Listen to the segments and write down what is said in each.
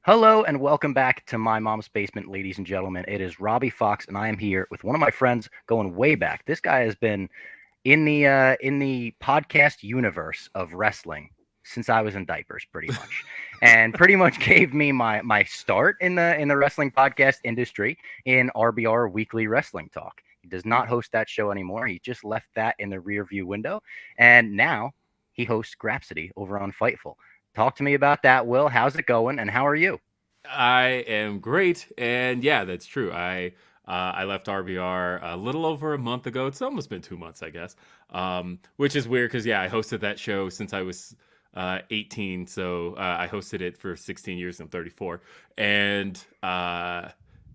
Hello and welcome back to My Mom's Basement, ladies and gentlemen. It is Robbie Fox, and I am here with one of my friends going way back. This guy has been in the podcast universe of wrestling since I was in diapers, pretty much, and pretty much gave me my start in the wrestling podcast industry in RBR Weekly Wrestling Talk. He does not host that show anymore. He just left that in the rear view window, and now he hosts Grapsody over on Fightful. Talk to me about that, Will. How's it going, and how are you? I am great, and yeah, that's true. I left RBR a little over a month ago. It's almost been 2 months, I guess. Which is weird because I hosted that show since I was 18. So I hosted it for 16 years. I'm 34, and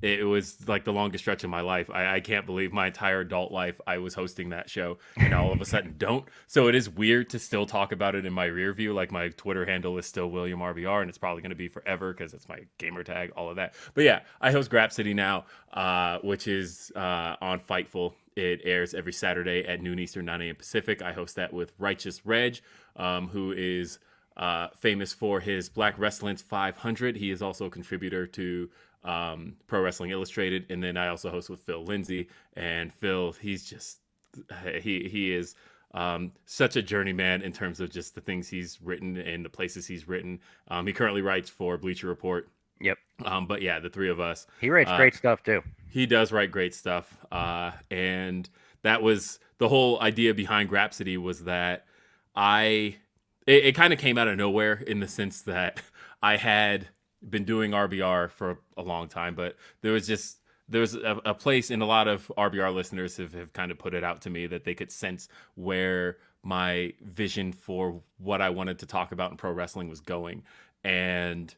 it was like the longest stretch of my life. I can't believe my entire adult life I was hosting that show, and all of a sudden don't. So it is weird to still talk about it in my rear view. Like my Twitter handle is still William RBR, and it's probably going to be forever because it's my gamer tag, all of that. But yeah, I host Grapsody now, which is on Fightful. It airs every Saturday at noon Eastern, 9 a.m. Pacific. I host that with Righteous Reg, who is famous for his Black Wrestling's 500. He is also a contributor to Pro Wrestling Illustrated, and then I also host with Phil Lindsay. And Phil, he's just he is such a journeyman in terms of just the things he's written and the places he's written. He currently writes for Bleacher Report. Yep. But yeah, the three of us. He writes great stuff too. He does write great stuff. And that was the whole idea behind Grapsody, was that it kind of came out of nowhere, in the sense that I had been doing RBR for a long time, but there's a place, and a lot of RBR listeners have kind of put it out to me, that they could sense where my vision for what I wanted to talk about in pro wrestling was going. And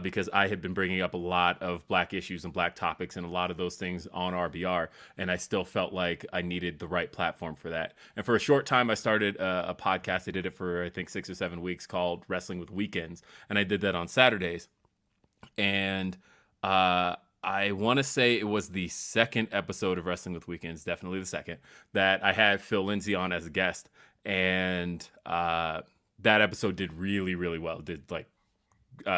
because I had been bringing up a lot of Black issues and Black topics and a lot of those things on RBR, and I still felt like I needed the right platform for that. And for a short time, I started a podcast. I did it for, I think, 6 or 7 weeks, called Wrestling with Weekends, and I did that on Saturdays. And I want to say it was the second episode of Wrestling with Weekends, definitely the second, that I had Phil Lindsay on as a guest. And that episode did really, really well. Did like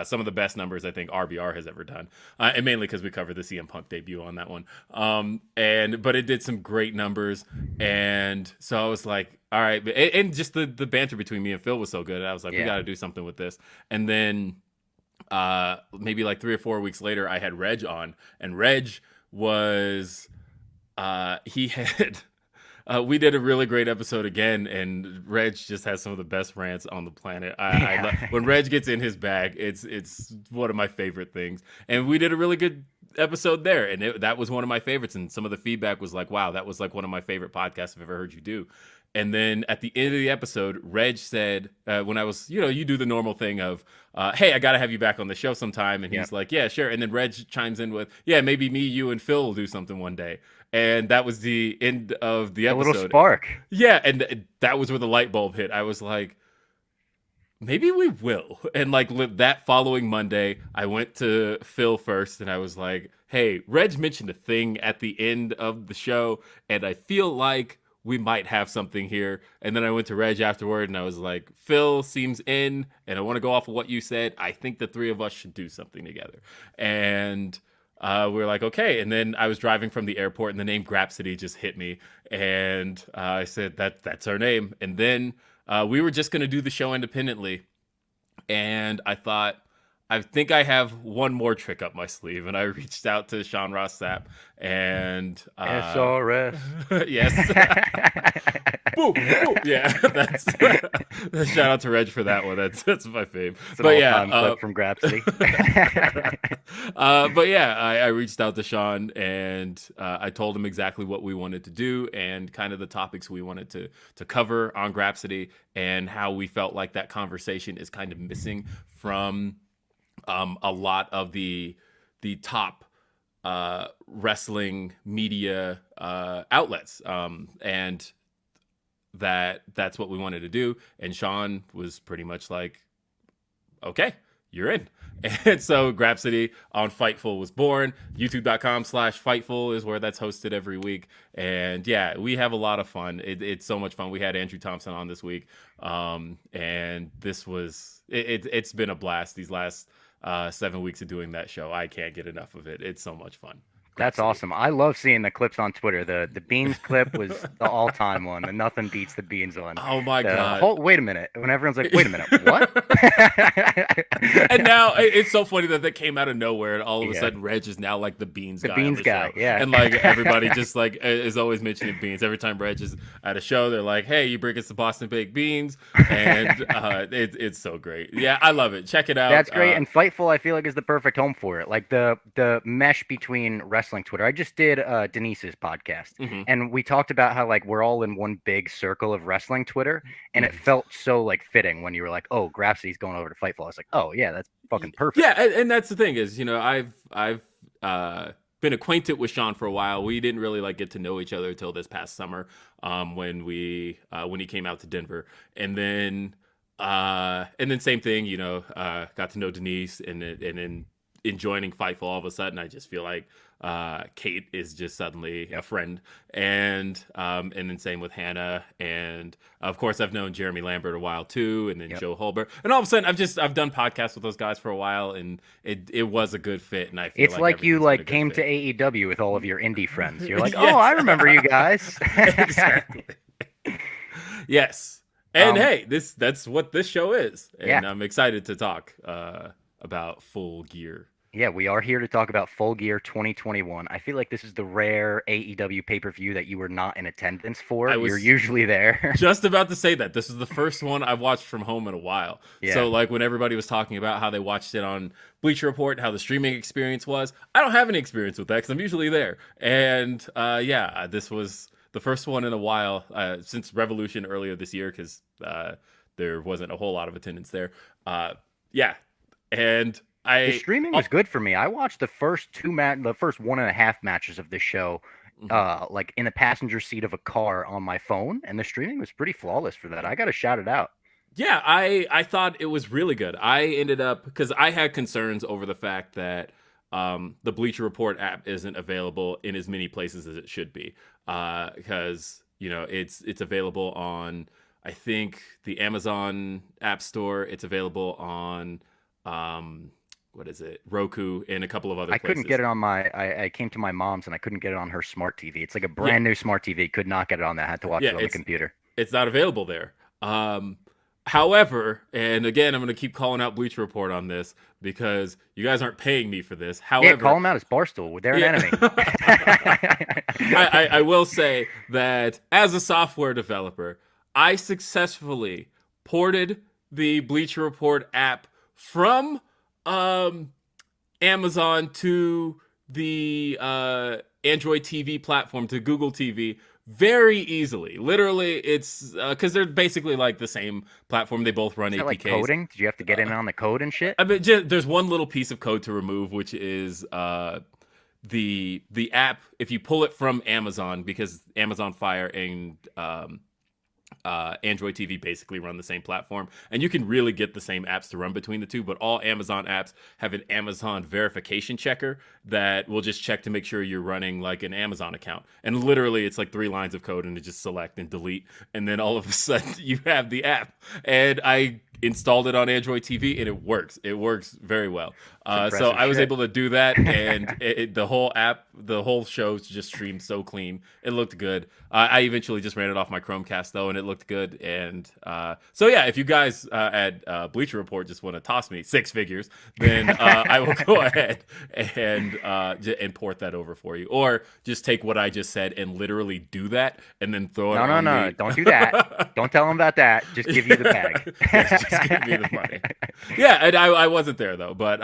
some of the best numbers I think RBR has ever done, and mainly because we covered the CM Punk debut on that one. But it did some great numbers, and so I was like, all right, and just the banter between me and Phil was so good. I was like, we got to do something with this. And then maybe like 3 or 4 weeks later, I had Reg on, and Reg was he had we did a really great episode again, and Reg just has some of the best rants on the planet. When Reg gets in his bag, it's one of my favorite things. And we did a really good episode there, and that was one of my favorites. And some of the feedback was like, wow, that was like one of my favorite podcasts I've ever heard you do. And then at the end of the episode, Reg said, when I was, you do the normal thing of, hey, I got to have you back on the show sometime. And he's like, yeah, sure. And then Reg chimes in with, yeah, maybe me, you, and Phil will do something one day. And that was the end of the episode. A little spark. Yeah, and that was where the light bulb hit. I was like, maybe we will. And like that following Monday, I went to Phil first, and I was like, hey, Reg mentioned a thing at the end of the show, and I feel like we might have something here. And then I went to Reg afterward, and I was like, Phil seems in, and I want to go off of what you said. I think the three of us should do something together. And we were like, okay. And then I was driving from the airport, and the name Grapsody just hit me. And I said, that's our name. And then we were just going to do the show independently. And I thought, I think I have one more trick up my sleeve. And I reached out to Sean Ross Sapp, and SRS. Yes. Boom, boom. Yeah, that's shout out to Reg for that one. That's my fave. But yeah, clip from Grapsody. But yeah, I reached out to Sean, and I told him exactly what we wanted to do, and kind of the topics we wanted to cover on Grapsody, and how we felt like that conversation is kind of missing from a lot of the top wrestling media outlets, and that's what we wanted to do. And Sean was pretty much like, okay, you're in. And so Grapsody on Fightful was born. YouTube.com/Fightful is where that's hosted every week. And yeah, we have a lot of fun. It's so much fun. We had Andrew Thompson on this week. And this was, it's been a blast these last 7 weeks of doing that show. I can't get enough of it. It's so much fun. That's Grapsody. awesome. I love seeing the clips on Twitter. The beans clip was the all-time one. The nothing beats the beans one. Oh my The god! whole wait a minute. When everyone's like, wait a minute, what? And now it's so funny that came out of nowhere, and all of a Yeah. sudden Reg is now like the beans The guy. beans on the guy, show. yeah. And like everybody just like is always mentioning beans. Every time Reg is at a show, they're like, "Hey, you bring us the Boston baked beans," and it's so great. Yeah, I love it. Check it out. That's great. And Fightful, I feel like, is the perfect home for it. Like the mesh between wrestling Twitter. I just did Denise's podcast, Mhm. and we talked about how like we're all in one big circle of wrestling Twitter, and it Mhm. felt so like fitting when you were like, "Oh, Grapsody's going over to Fightful." I was like, "Oh yeah, that's fucking perfect." Yeah, and that's the thing is, I've been acquainted with Sean for a while. We didn't really like get to know each other until this past summer, when he came out to Denver, and then same thing, got to know Denise, and then in joining Fightful, all of a sudden, I just feel like Kate is just suddenly a friend, and then same with Hannah, and of course I've known Jeremy Lambert a while too, and then Yep. Joe Holbert, and all of a sudden I've done podcasts with those guys for a while, and it was a good fit, and I feel It's like you everything's been a good came to fit. AEW with all of your indie friends. You're like, Yes. "Oh, I remember you guys." Exactly. Yes. And Um, hey, that's what this show is. And Yeah. I'm excited to talk about Full Gear. Yeah, we are here to talk about Full Gear 2021. I feel like this is the rare AEW pay-per-view that you were not in attendance for. I You're was usually there. just about to say that. This is the first one I've watched from home in a while. Yeah. So like when everybody was talking about how they watched it on Bleacher Report, how the streaming experience was, I don't have any experience with that because I'm usually there. And this was the first one in a while since Revolution earlier this year, because there wasn't a whole lot of attendance there. And The streaming was good for me. I watched the first the first 1.5 matches of this show, like in the passenger seat of a car on my phone, and the streaming was pretty flawless for that. I got to shout it out. Yeah, I thought it was really good. I ended up, because I had concerns over the fact that the Bleacher Report app isn't available in as many places as it should be, because it's available on, I think, the Amazon App Store. It's available on what is it, Roku, and a couple of other places. Couldn't get it on my. I came to my mom's and I couldn't get it on her smart TV. It's like a brand new smart TV. Could not get it on that. I had to watch it on the computer. It's not available there. However, and again, I'm going to keep calling out Bleacher Report on this because you guys aren't paying me for this. However, call them out as Barstool. They're an enemy. I will say that as a software developer, I successfully ported the Bleacher Report app from Amazon to the Android TV platform, to Google TV, very easily. Literally, it's because they're basically like the same platform. They both run APKs. Like coding? Did you have to get in on the code and shit? I mean, there's one little piece of code to remove, which is the app. If you pull it from Amazon, because Amazon Fire and Android TV basically run the same platform, and you can really get the same apps to run between the two, but all Amazon apps have an Amazon verification checker that will just check to make sure you're running like an Amazon account. And literally it's like 3 lines of code, and to just select and delete, and then all of a sudden you have the app. And I installed it on Android TV, and it works very well. So I was able to do that, and the whole app, the whole show just streamed so clean. It looked good. I eventually just ran it off my Chromecast though, and it looked good. And so yeah, if you guys at Bleacher Report just want to toss me 6 figures, then I will go ahead and port that over for you, or just take what I just said and literally do that, and then throw it. No, don't do that. Don't tell them about that. Just give you the bag. Just give me the money. Yeah, and I wasn't there though, but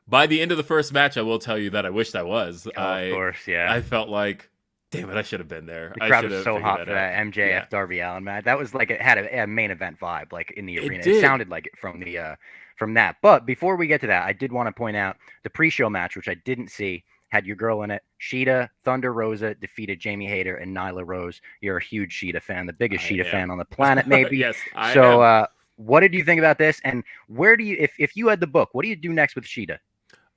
by the end of the first match, I will tell you that I wished I was. Of course, yeah. I felt like, damn it, I should have been there. The crowd was so hot for that MJF Darby Allen match. That was like, it had a main event vibe, like in the arena. It sounded like it from that. But before we get to that, I did want to point out the pre-show match, which I didn't see, had your girl in it. Sheeta, Thunder Rosa defeated Jamie Hayter and Nyla Rose. You're a huge Sheeta fan, the biggest Sheeta fan on the planet, maybe. Yes, I am. What did you think about this? And where do you, if you had the book, what do you do next with Sheeta?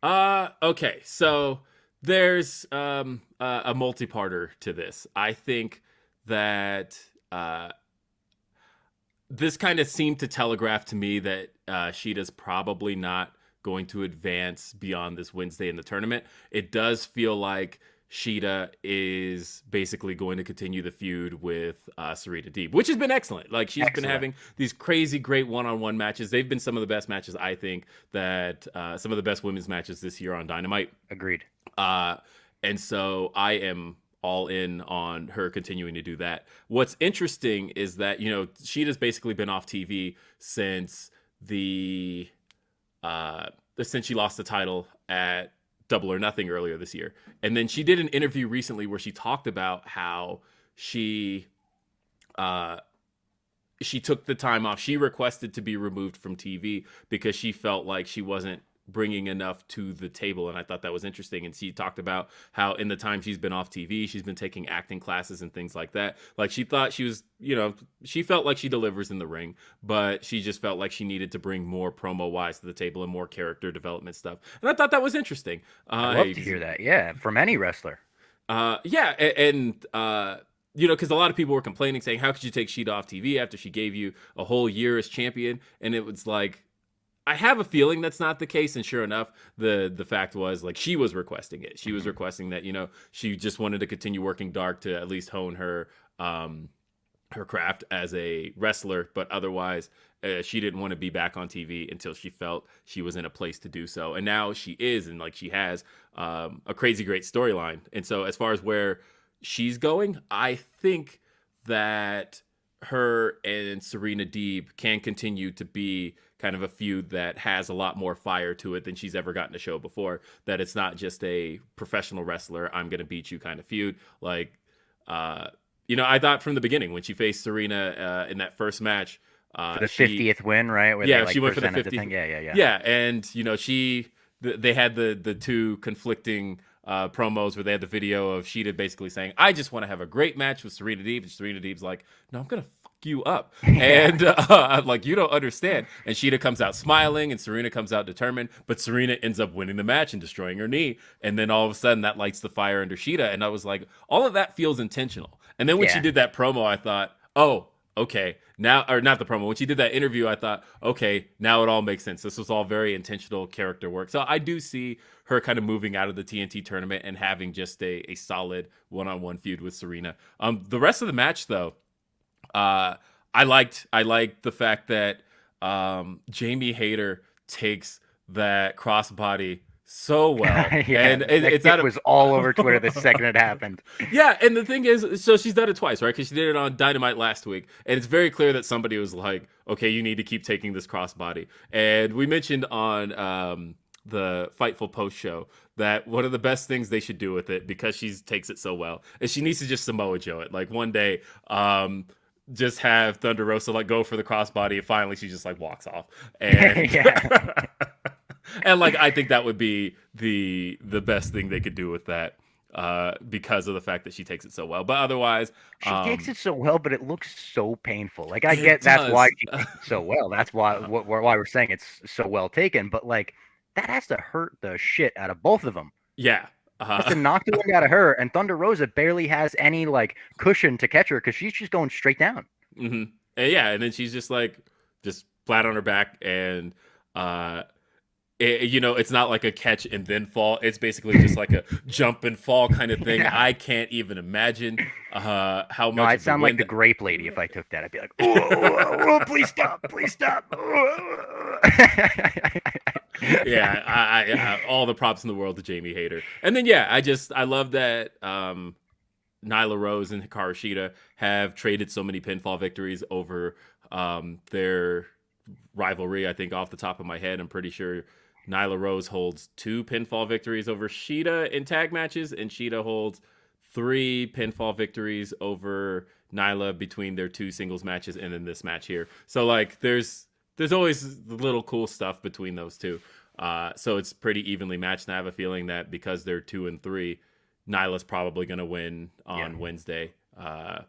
Okay, so there's a multi-parter to this. I think that this kind of seemed to telegraph to me that Sheeta's probably not going to advance beyond this Wednesday in the tournament. It does feel like Shida is basically going to continue the feud with Serena Deeb, which has been excellent. Like, she's been having these crazy great one-on-one matches. They've been some of the best matches, I think, that some of the best women's matches this year on Dynamite. Agreed. And so I am all in on her continuing to do that. What's interesting is that, you know, Shida's basically been off TV since since she lost the title at Double or Nothing earlier this year. And then she did an interview recently where she talked about how she took the time off. She requested to be removed from TV because she felt like she wasn't bringing enough to the table, and I thought that was interesting. And she talked about how in the time she's been off TV, she's been taking acting classes and things like that. Like, she thought she was, you know, she felt like she delivers in the ring, but she just felt like she needed to bring more promo wise to the table and more character development stuff. And I thought that was interesting. I love to hear that. Yeah, from any wrestler. Yeah, and you know, because a lot of people were complaining, saying, "How could you take Shida off TV after she gave you a whole year as champion?" And it was like, I have a feeling that's not the case, and sure enough, the fact was, like, she was requesting it. She was requesting that, you know, she just wanted to continue working dark to at least hone her her craft as a wrestler, but otherwise, she didn't want to be back on TV until she felt she was in a place to do so. And now she is, and like, she has a crazy great storyline. And so, as far as where she's going, I think that her and Serena Deeb can continue to be kind of a feud that has a lot more fire to it than she's ever gotten to show before. That it's not just a professional wrestler, I'm going to beat you kind of feud. Like, you know, I thought from the beginning when she faced Serena in that first match, for the 50th win, right? Where yeah, they, like, she went for the 50th. Yeah, and you know, they had the two conflicting promos where they had the video of Shida basically saying, "I just want to have a great match with Serena Deeb," and Serena Deeb's like, "No, I'm gonna fuck you up," and like, you don't understand. And Shida comes out smiling, and Serena comes out determined, but Serena ends up winning the match and destroying her knee, and then all of a sudden that lights the fire under Shida, and I was like, all of that feels intentional. And then when she did that promo, I thought, oh, okay, now, or not the promo, when she did that interview, I thought, okay, now it all makes sense. This was all very intentional character work. So I do see her kind of moving out of the TNT tournament and having just a solid one-on-one feud with Serena. The rest of the match, though, I liked the fact that Jamie Hayter takes that crossbody so well. And it was all over Twitter the second it happened. Yeah, and the thing is, so she's done it twice, right? Because she did it on Dynamite last week, and it's very clear that somebody was like, okay, you need to keep taking this crossbody. And we mentioned on the Fightful post show that one of the best things they should do with it, because she takes it so well, is she needs to just Samoa Joe it. Like, one day, just have Thunder Rosa like go for the crossbody, and finally she just like walks off. And and like, I think that would be the best thing they could do with that, because of the fact that she takes it so well. But otherwise, she takes it so well, but it looks so painful. Like, I get that's why she takes it so well. That's why we're saying it's so well taken. But like, that has to hurt the shit out of both of them. Yeah. Has to knock the wind out of her, and Thunder Rosa barely has any like cushion to catch her because she's just going straight down. Mm-hmm. And yeah, and then she's just like flat on her back, and you know, it's not like a catch and then fall. It's basically just like a jump and fall kind of thing. Yeah. I can't even imagine how much. No, I'd sound like the grape lady if I took that. I'd be like, oh, please stop, please stop. Yeah, I all the props in the world to Jamie Hayter. And then yeah, I love that Nyla Rose and Hikaru Shida have traded so many pinfall victories over their rivalry. I think off the top of my head, I'm pretty sure Nyla Rose holds 2 pinfall victories over Shida in tag matches, and Shida holds 3 pinfall victories over Nyla between their 2 singles matches and then this match here. So like, there's always little cool stuff between those two. So it's pretty evenly matched, and I have a feeling that because they're 2 and 3, Nyla's probably going to win on Wednesday.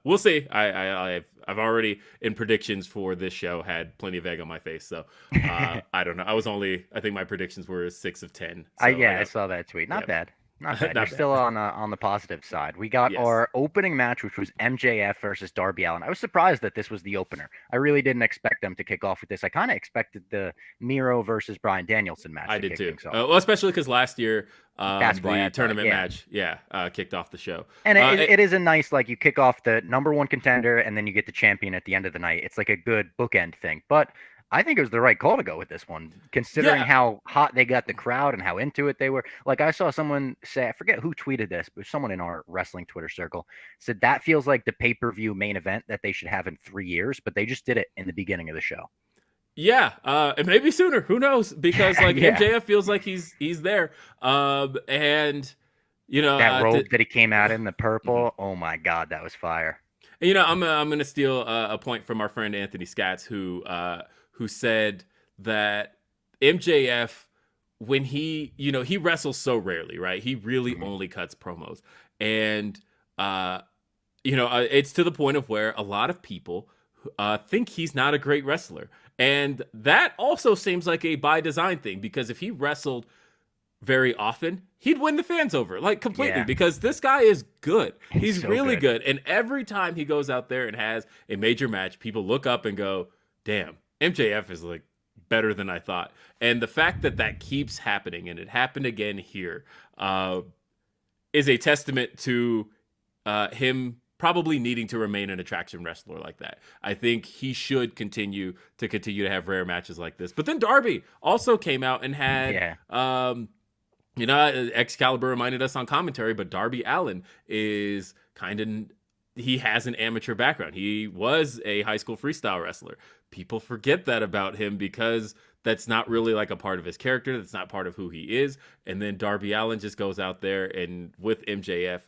We'll see. I've already, in predictions for this show, had plenty of egg on my face. So I don't know. I think my predictions were 6 of 10. So I saw that tweet. Not bad. Not bad. You're Not bad. still on the positive side. We got Yes. our opening match, which was MJF versus Darby Allen. I was surprised that this was the opener. I really didn't expect them to kick off with this. I kind of expected the Miro versus Bryan Danielson match I to did kick too. things off. Well, especially because last year, That's why the I thought, tournament yeah. match, kicked off the show. And it is a nice, like, you kick off the number one contender and then you get the champion at the end of the night. It's like a good bookend thing. But I think it was the right call to go with this one, considering Yeah, how hot they got the crowd and how into it they were. Like, I saw someone say, I forget who tweeted this, but someone in our wrestling Twitter circle said that feels like the pay-per-view main event that they should have in 3 years, but they just did it in the beginning of the show. yeah, and maybe sooner. Who knows? Because like Yeah. MJF feels like he's there, and That robe that he came out in, the purple, Mhm. oh my God, that was fire. I'm gonna steal a point from our friend Anthony Scatz, who said that MJF, when he wrestles so rarely, right? He really Mhm. only cuts promos, and it's to the point of where a lot of people think he's not a great wrestler, and that also seems like a by design thing, because if he wrestled very often, he'd win the fans over, like, completely, Yeah, because this guy is good. he's He's so really good. good. And every time he goes out there and has a major match, people look up and go, damn, MJF is like better than I thought. And the fact that that keeps happening, and it happened again here, is a testament to him probably needing to remain an attraction wrestler like that. I think he should continue to have rare matches like this. But then Darby also came out and had Yeah. Excalibur reminded us on commentary, but Darby Allen is he has an amateur background. He was a high school freestyle wrestler. People forget that about him because that's not really like a part of his character. That's not part of who he is. And then Darby Allen just goes out there, and with MJF,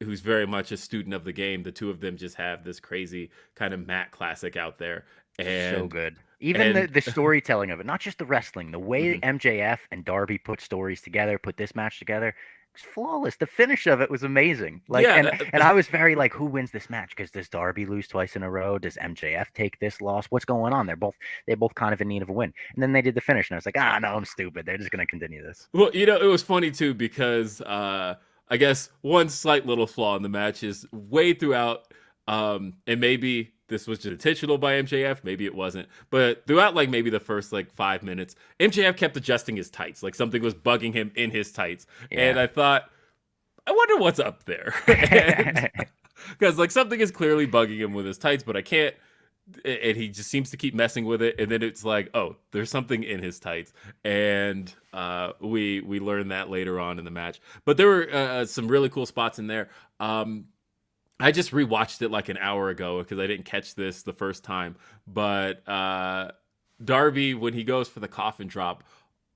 who's very much a student of the game, the two of them just have this crazy kind of mat classic out there. So And good. Even and the storytelling of it, not just the wrestling, the way Mhm. MJF and Darby put stories together, put this match together, was flawless. The finish of it was amazing. Like, Yeah, and I was very like, who wins this match? Because does Darby lose twice in a row? Does MJF take this loss? What's going on? They're both kind of in need of a win. And then they did the finish, and I was like, no, I'm stupid. They're just gonna continue this. well, it was funny too, because I guess one slight little flaw in the match is way throughout, and maybe this was just intentional by MJF, maybe it wasn't, but throughout, like, maybe the first like 5 minutes, MJF kept adjusting his tights, like something was bugging him in his tights, and Yeah. I thought, I wonder what's up there, and because like something is clearly bugging him with his tights, but I can't. And he just seems to keep messing with it, and then it's like, oh, there's something in his tights, and we learned that later on in the match. But there were some really cool spots in there. I just rewatched it like an hour ago because I didn't catch this the first time. But Darby, when he goes for the coffin drop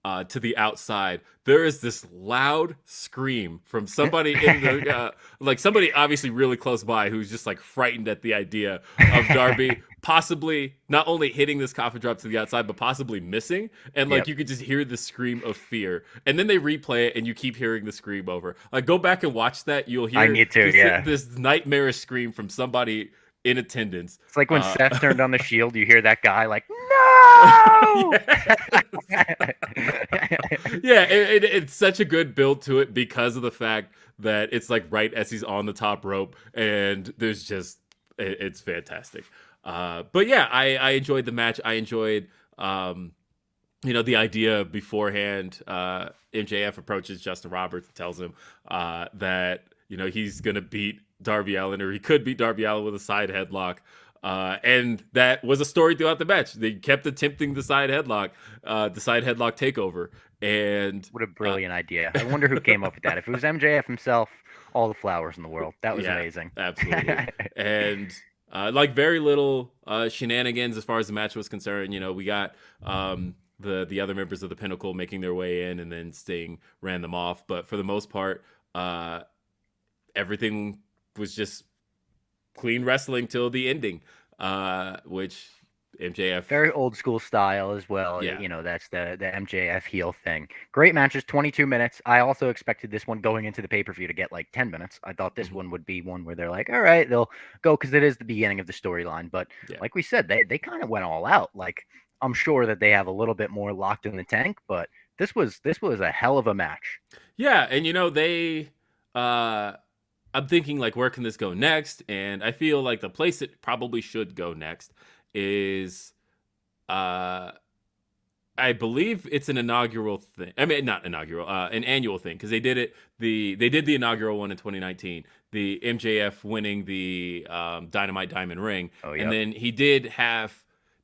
to the outside, there is this loud scream from somebody in the like somebody obviously really close by, who's just like frightened at the idea of Darby possibly not only hitting this coffin drop to the outside, but possibly missing. And like Yep. you could just hear the scream of fear, and then they replay it and you keep hearing the scream over. Like, go back and watch that, you'll I hear need to, yeah. this nightmarish scream from somebody in attendance. It's like when uh Seth turned on the Shield, you hear that guy like, no. Yeah, it's such a good build to it because of the fact that it's like right as he's on the top rope, and there's just it's fantastic. But yeah, I enjoyed the match. I enjoyed the idea beforehand. MJF approaches Justin Roberts and tells him that he's gonna beat Darby Allen, or he could beat Darby Allen with a side headlock. And that was a story throughout the match. They kept attempting the side headlock takeover. And What a brilliant idea. I wonder who came up with that. If it was MJF himself, all the flowers in the world. That was yeah, amazing. absolutely. And like very little shenanigans as far as the match was concerned. We got the other members of the Pinnacle making their way in, and then Sting ran them off. But for the most part, everything was just clean wrestling till the ending, which MJF. Very old school style as well. Yeah. That's the MJF heel thing. Great matches, 22 minutes. I also expected this one going into the pay-per-view to get like 10 minutes. I thought this one would be one where they're like, all right, they'll go, because it is the beginning of the storyline. But Yeah. like we said, they kind of went all out. Like, I'm sure that they have a little bit more locked in the tank, but This was a hell of a match. Yeah, and they I'm thinking like where can this go next? And I feel like the place it probably should go next is uh I believe it's an inaugural thing. I mean, not inaugural, an annual thing, because they did the inaugural one in 2019. The MJF winning the Dynamite Diamond Ring, Oh, and yep. then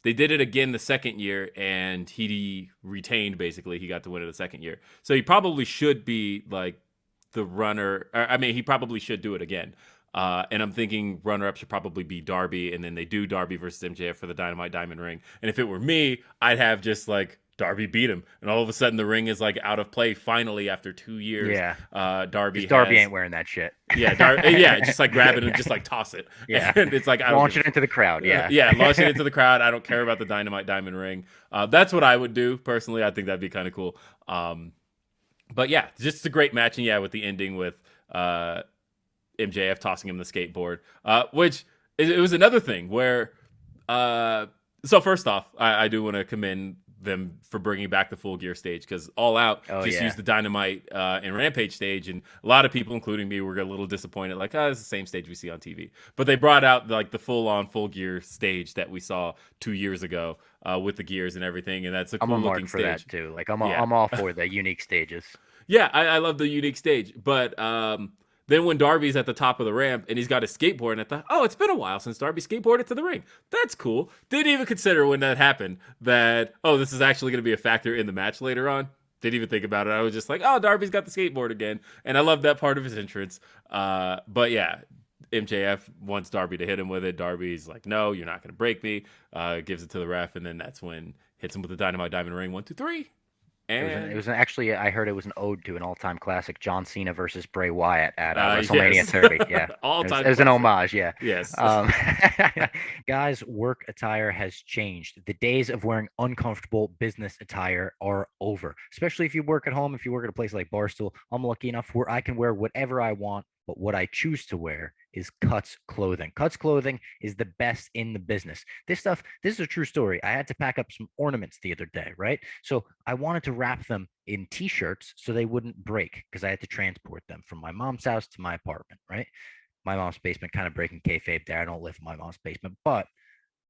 they did it again the second year, and he retained. Basically, he got to win it the second year. So he probably should be like the runner. Or, I mean, he probably should do it again. And I'm thinking runner-up should probably be Darby, and then they do Darby versus MJF for the Dynamite Diamond Ring. And if it were me, I'd have just like Darby beat him, and all of a sudden the ring is like out of play finally after 2 years. Yeah. Darby ain't wearing that shit. Yeah, just like grab it and just like toss it. Yeah. And it's like launch it into the crowd. Yeah. Launch it into the crowd. I don't care about the Dynamite Diamond Ring. That's what I would do personally. I think that'd be kind of cool. But yeah, just a great match, and yeah, with the ending with MJF tossing him the skateboard, which it was another thing where. So first off, I do want to commend them for bringing back the Full Gear stage, because All Out used the Dynamite and Rampage stage, and a lot of people, including me, were a little disappointed, like, it's the same stage we see on TV. But they brought out like the full-on Full Gear stage that we saw 2 years ago with the gears and everything, and that's a cool looking stage. I'm a mark for that too. Like I'm all for the unique stages. Yeah, I love the unique stage, but then when Darby's at the top of the ramp and he's got his skateboard, and I thought, it's been a while since Darby skateboarded to the ring. That's cool. Didn't even consider when that happened that, this is actually going to be a factor in the match later on. Didn't even think about it. I was just like, Darby's got the skateboard again. And I love that part of his entrance. But yeah, MJF wants Darby to hit him with it. Darby's like, no, you're not going to break me. Gives it to the ref, and then that's when hits him with the Dynamite Diamond Ring. 1, 2, 3. It was actually, I heard it was an ode to an all-time classic, John Cena versus Bray Wyatt at WrestleMania 30. Yeah, all-time. It was an homage. Yeah. Yes. Guys, work attire has changed. The days of wearing uncomfortable business attire are over. Especially if you work at home. If you work at a place like Barstool, I'm lucky enough where I can wear whatever I want. But what I choose to wear is Cuts clothing. Cuts clothing is the best in the business. This is a true story. I had to pack up some ornaments the other day, right? So I wanted to wrap them in t-shirts so they wouldn't break, because I had to transport them from my mom's house to my apartment, right? My mom's basement, kind of breaking kayfabe there. I don't live in my mom's basement. But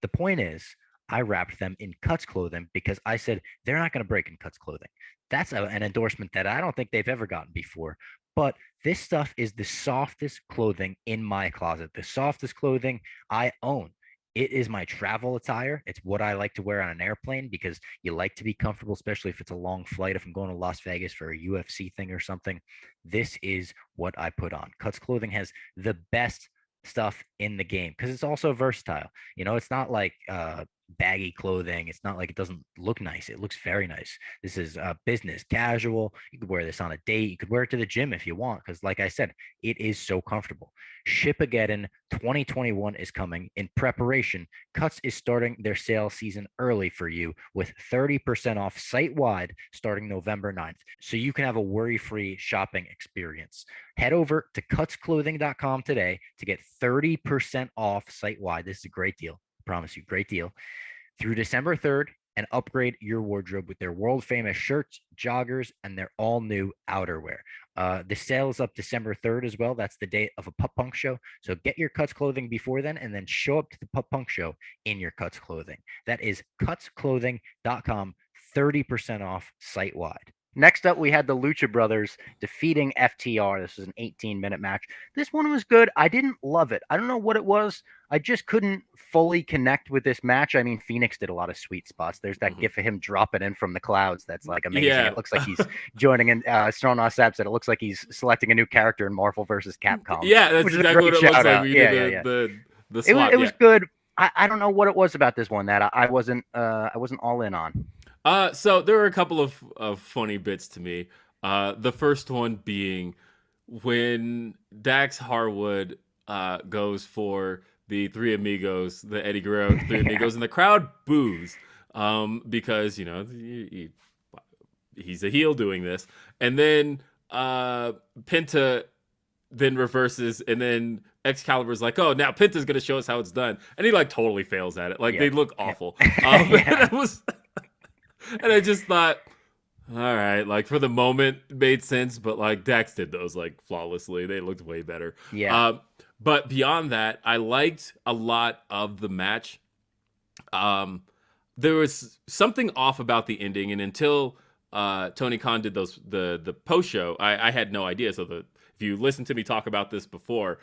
the point is, I wrapped them in Cuts clothing because I said they're not going to break in Cuts clothing. That's an endorsement that I don't think they've ever gotten before. But this stuff is the softest clothing in my closet, the softest clothing I own. It is my travel attire. It's what I like to wear on an airplane, because you like to be comfortable, especially if it's a long flight. If I'm going to Las Vegas for a UFC thing or something, this is what I put on. Cuts clothing has the best stuff in the game because it's also versatile. It's not like baggy clothing. It's not like it doesn't look nice. It looks very nice. This is business casual. You could wear this on a date. You could wear it to the gym if you want, because like I said, it is so comfortable. Shipageddon 2021 is coming. In preparation, Cuts is starting their sale season early for you with 30% off site-wide starting November 9th, so you can have a worry-free shopping experience. Head over to cutsclothing.com today to get 30% off site-wide. This is a great deal. Promise you, great deal, through December 3rd, and upgrade your wardrobe with their world famous shirts, joggers, and their all new outerwear. The sale is up December 3rd as well. That's the date of a Pup Punk show. So get your Cuts clothing before then, and then show up to the Pup Punk show in your Cuts clothing. That is cutsclothing.com, 30% off site wide. Next up, we had the Lucha Brothers defeating FTR. This was an 18-minute match. This one was good. I didn't love it. I don't know what it was. I just couldn't fully connect with this match. I mean, Phoenix did a lot of sweet spots. There's that gif of him dropping in from the clouds. That's like amazing. Yeah. It looks like he's joining in. Stone Said it looks like he's selecting a new character in Marvel versus Capcom. Yeah, that's exactly what it looks like. The swap. It was good. I don't know what it was about this one that I wasn't all in on. So there were a couple of funny bits to me. The first one being when Dax Harwood goes for the Three Amigos, the Eddie Guerrero Three Amigos, and the crowd boos because he's a heel doing this, and then Penta then reverses, and then Excalibur's like, "Oh, now Penta's gonna show us how it's done," and he like totally fails at it. Like they look awful. And I just thought, all right, like for the moment it made sense, but like Dax did those like flawlessly. They looked way better. Yeah. But beyond that, I liked a lot of the match. Um, there was something off about the ending, and until Tony Khan did the post show, I had no idea. So if you listened to me talk about this before,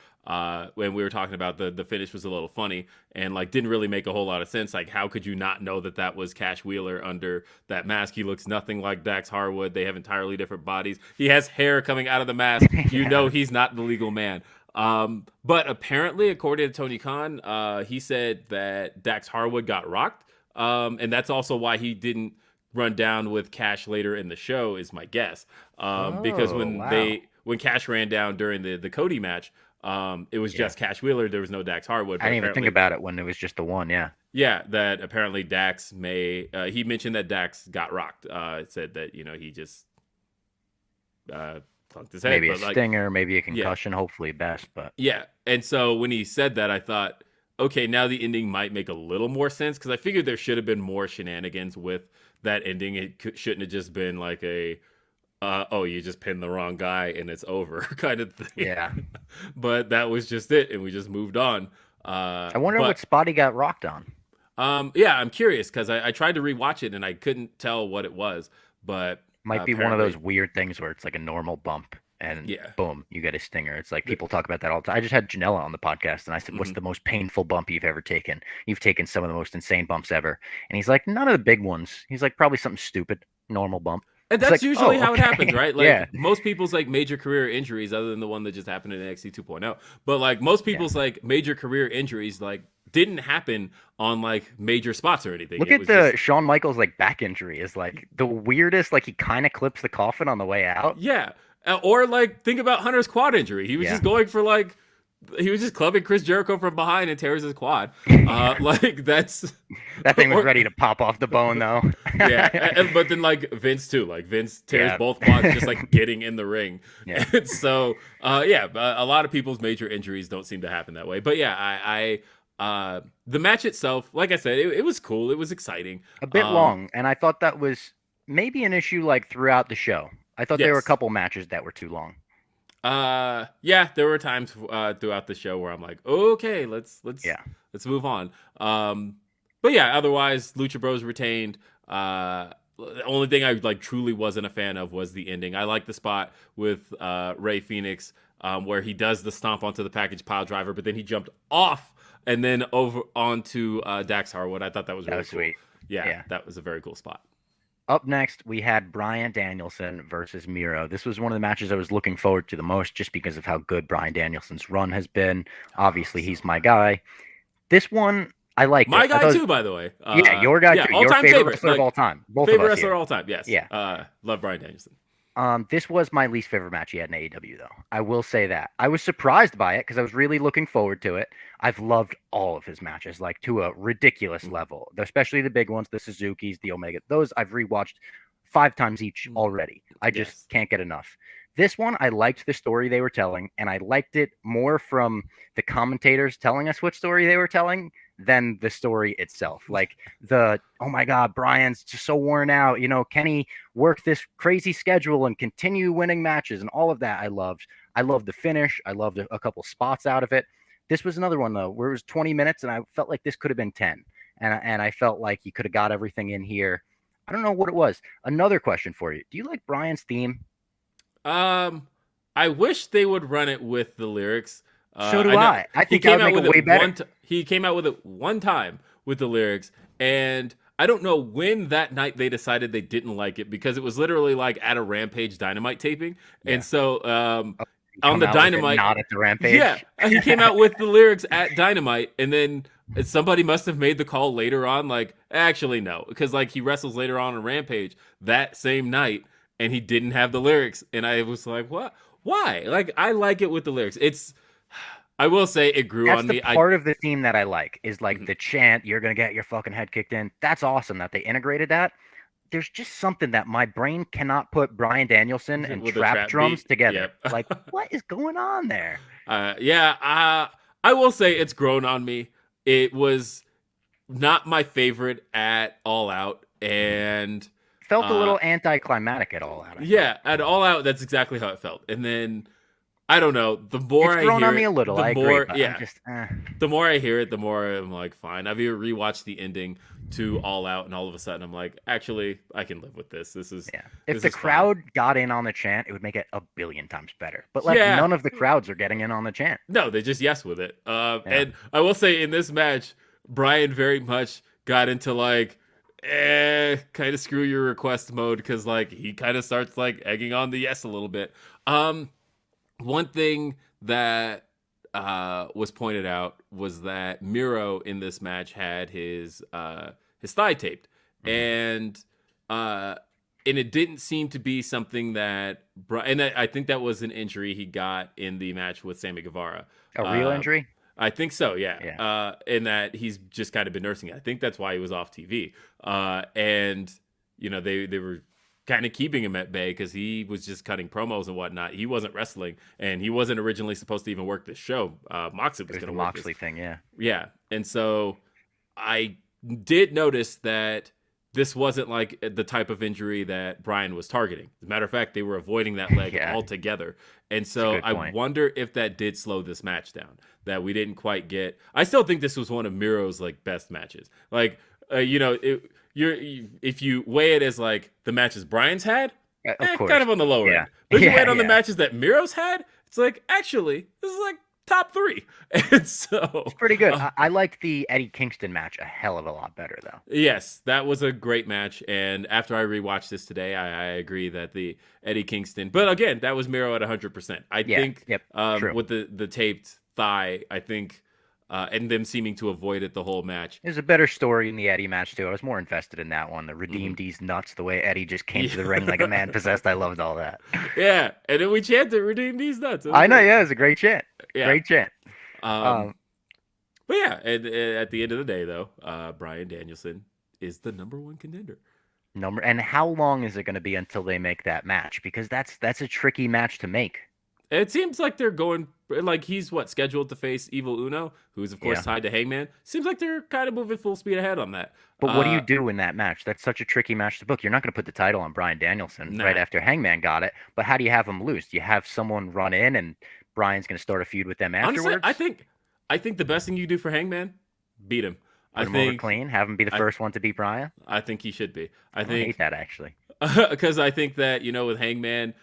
when we were talking about the finish was a little funny and like didn't really make a whole lot of sense. Like, how could you not know that was Cash Wheeler under that mask? He looks nothing like Dax Harwood. They have entirely different bodies. He has hair coming out of the mask. You know he's not the legal man. But apparently, according to Tony Khan, he said that Dax Harwood got rocked. And that's also why he didn't run down with Cash later in the show, is my guess. Because when Cash ran down during the Cody match, it was just Cash Wheeler. There was no Dax Harwood. I didn't even think about it when it was just the one. Yeah. Yeah, that apparently Dax he mentioned that Dax got rocked. It said that, he just clunked his head. Maybe a stinger, maybe a concussion, hopefully best. But yeah, and so when he said that, I thought, okay, now the ending might make a little more sense, because I figured there should have been more shenanigans with that ending. It shouldn't have just been like a, you just pinned the wrong guy and it's over kind of thing. Yeah. But that was just it, and we just moved on. I wonder what spot he got rocked on. Yeah, I'm curious, because I tried to rewatch it and I couldn't tell what it was, but might be one of those weird things where it's like a normal bump and boom, you get a stinger. It's like people talk about that all the time. I just had Janela on the podcast and I said, what's the most painful bump you've ever taken? You've taken some of the most insane bumps ever. And he's like, none of the big ones. He's like, probably something stupid, normal bump. And that's usually how it happens, right? Like most people's like major career injuries, other than the one that just happened in NXT 2.0, but like most people's like major career injuries, like didn't happen on like major spots or anything. Look at the Shawn Michaels like back injury is like the weirdest. Like he kind of clips the coffin on the way out. Yeah, or like think about Hunter's quad injury. He was just going for like. He was just clubbing Chris Jericho from behind and tears his quad. Like that thing was ready to pop off the bone though. But then like Vince too. Like Vince tears both quads just like getting in the ring. Yeah. And so a lot of people's major injuries don't seem to happen that way. But yeah, the match itself, like I said, it was cool. It was exciting. A bit long, and I thought that was maybe an issue like throughout the show. I thought there were a couple matches that were too long. There were times throughout the show where I'm like, okay, let's move on. But yeah, otherwise, Lucha Bros retained. The only thing I like truly wasn't a fan of was the ending. I like the spot with Rey Fenix where he does the stomp onto the package pile driver, but then he jumped off and then over onto Dax Harwood. I thought that was really cool. Sweet. Yeah, that was a very cool spot. Up next, we had Bryan Danielson versus Miro. This was one of the matches I was looking forward to the most just because of how good Bryan Danielson's run has been. Obviously, he's my guy. This one, I like. My guy too, by the way. Your guy too. Your favorite wrestler of all time. Both favorite wrestler of all time, yes. Yeah. Love Bryan Danielson. This was my least favorite match he had in AEW, though. I will say that. I was surprised by it because I was really looking forward to it. I've loved all of his matches, like to a ridiculous level, especially the big ones, the Suzuki's, the Omega. Those I've rewatched 5 times each already. I just can't get enough. This one, I liked the story they were telling, and I liked it more from the commentators telling us what story they were telling than the story itself. Like oh my God, Bryan's just so worn out. Can he work this crazy schedule and continue winning matches and all of that? I loved the finish. I loved a couple spots out of it. This was another one though, where it was 20 minutes and I felt like this could have been 10. And I felt like you could have got everything in here. I don't know what it was. Another question for you. Do you like Bryan's theme? I wish they would run it with the lyrics. So do I. I think that would make it way better. He came out with it one time with the lyrics, and I don't know when that night they decided they didn't like it, because it was literally like at a Rampage Dynamite taping. Yeah. And so on the Dynamite, not at the Rampage. Yeah, he came out with the lyrics at Dynamite, and then somebody must have made the call later on, like, actually no, because like he wrestles later on Rampage that same night, and he didn't have the lyrics, and I was like, what? Why? Like, I like it with the lyrics. I will say it grew on me. That's the part of the theme that I like is like the chant, "You're gonna get your fucking head kicked in." That's awesome that they integrated that. There's just something that my brain cannot put Bryan Danielson and trap drums together. Yep. Like, what is going on there? I will say it's grown on me. It was not my favorite at All Out, and Felt a little anticlimactic at All Out. Yeah, at All Out, that's exactly how it felt. And then I don't know. The more It's I grown hear on me a it, little. the I agree, more but yeah, I'm just. the more I hear it, the more I'm like, fine. I've even rewatched the ending to All Out, and all of a sudden I'm like, actually, I can live with this. This is Yeah. If this the is crowd got in on the chant, it would make it a billion times better. But fine. like Yeah, none of the crowds are getting in on the chant. no, they just yes with it. Yeah. And I will say in this match, Brian very much got into like, kind of screw your request mode because like he kind of starts like egging on the yes a little bit. One thing that was pointed out was that Miro in this match had his thigh taped, and it didn't seem to be something that and I think that was an injury he got in the match with Sammy Guevara. A real injury? I think so, yeah. Yeah. And that he's just kind of been nursing it. I think that's why he was off TV. And they were kind of keeping him at bay because he was just cutting promos and whatnot. He wasn't wrestling, and he wasn't originally supposed to even work this show. Moxley was going to work Moxley this thing, yeah. Yeah, and so I did notice that this wasn't like the type of injury that Brian was targeting. As a matter of fact, they were avoiding that leg Yeah. altogether. And so I point. wonder if that did slow this match down. That we didn't quite get. I still think this was one of Miro's like best matches. Like, if you weigh it as like the matches Brian's had, Of course. kind of on the lower Yeah. end. But if you Yeah, weigh it on the yeah. matches that Miro's had, it's like actually this is like top 3. And so It's pretty good. I like the Eddie Kingston match a hell of a lot better, though. yes, that was a great match. And after I rewatched this today, I agree that the Eddie Kingston, but again, that was Miro at 100%. I think true. with the taped thigh, I think, and them seeming to avoid it the whole match. There's a better story in the Eddie match, too. I was more invested in that one. The Redeemed D's nuts, the way Eddie just came to the ring like a man possessed. I loved all that. Yeah, and then we chanted Redeem These Nuts. I know, yeah, it was a great chant. Yeah. Great chant. But yeah, and at the end of the day, though, Bryan Danielson is the #1 contender. And how long is it going to be until they make that match? Because that's a tricky match to make. It seems like they're going like he's scheduled to face Evil Uno, who's of course tied to Hangman. Seems like they're kind of moving full speed ahead on that. But what do you do in that match? That's such a tricky match to book. You're not going to put the title on Bryan Danielson right after Hangman got it. But how do you have him lose? Do you have someone run in and Bryan's going to start a feud with them afterwards? Honestly, I think the best thing you do for Hangman, beat him. Put him over clean. Have him be the first one to beat Bryan. I think he should be. I hate that actually. Because I think that with Hangman,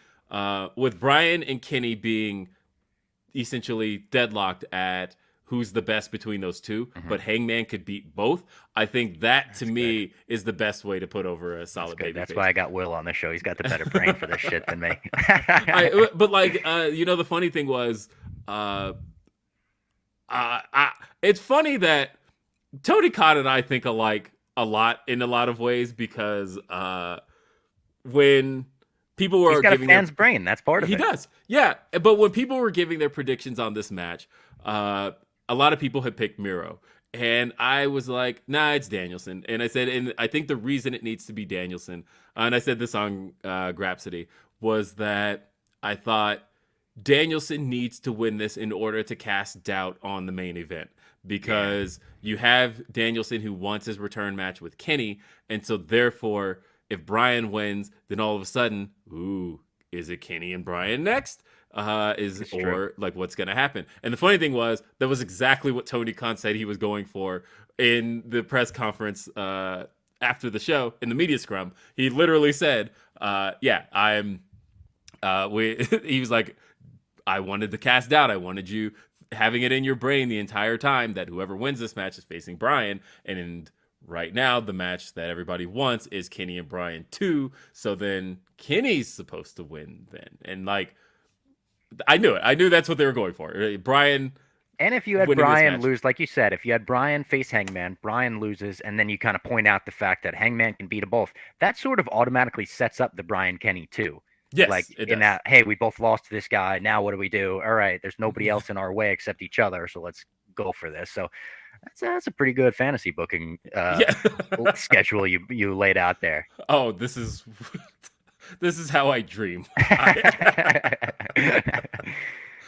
with Bryan and Kenny being essentially deadlocked at who's the best between those two, but Hangman could beat both. I think that to me is the best way to put over a solid baby. That's why I got Will on the show. He's got the better brain for this shit than me. But the funny thing was, it's funny that Tony Khan and I think alike a lot in a lot of ways because when people were giving a fan's brain. That's part of it. He does. Yeah. But when people were giving their predictions on this match, a lot of people had picked Miro. And I was like, nah, it's Danielson. And I said, and I think the reason it needs to be Danielson, and I said this on Grapsody, was that I thought Danielson needs to win this in order to cast doubt on the main event. Because you have Danielson who wants his return match with Kenny. And so therefore, if Bryan wins, then all of a sudden, is it Kenny and Bryan next? What's going to happen? And the funny thing was, that was exactly what Tony Khan said he was going for in the press conference after the show in the media scrum. He literally said, he was like, I wanted to cast doubt. I wanted you having it in your brain the entire time that whoever wins this match is facing Bryan. And right now, the match that everybody wants is Kenny and Bryan 2. So then Kenny's supposed to win then. And I knew it. I knew that's what they were going for. Bryan. And if you had Bryan lose, like you said, if you had Bryan face Hangman, Bryan loses, and then you kind of point out the fact that Hangman can beat them both, that sort of automatically sets up the Bryan Kenny 2. Yes, that, hey, we both lost to this guy. Now what do we do? All right, there's nobody else in our way except each other, so let's go for this. So that's a pretty good fantasy booking schedule you laid out there. Oh, this is how I dream.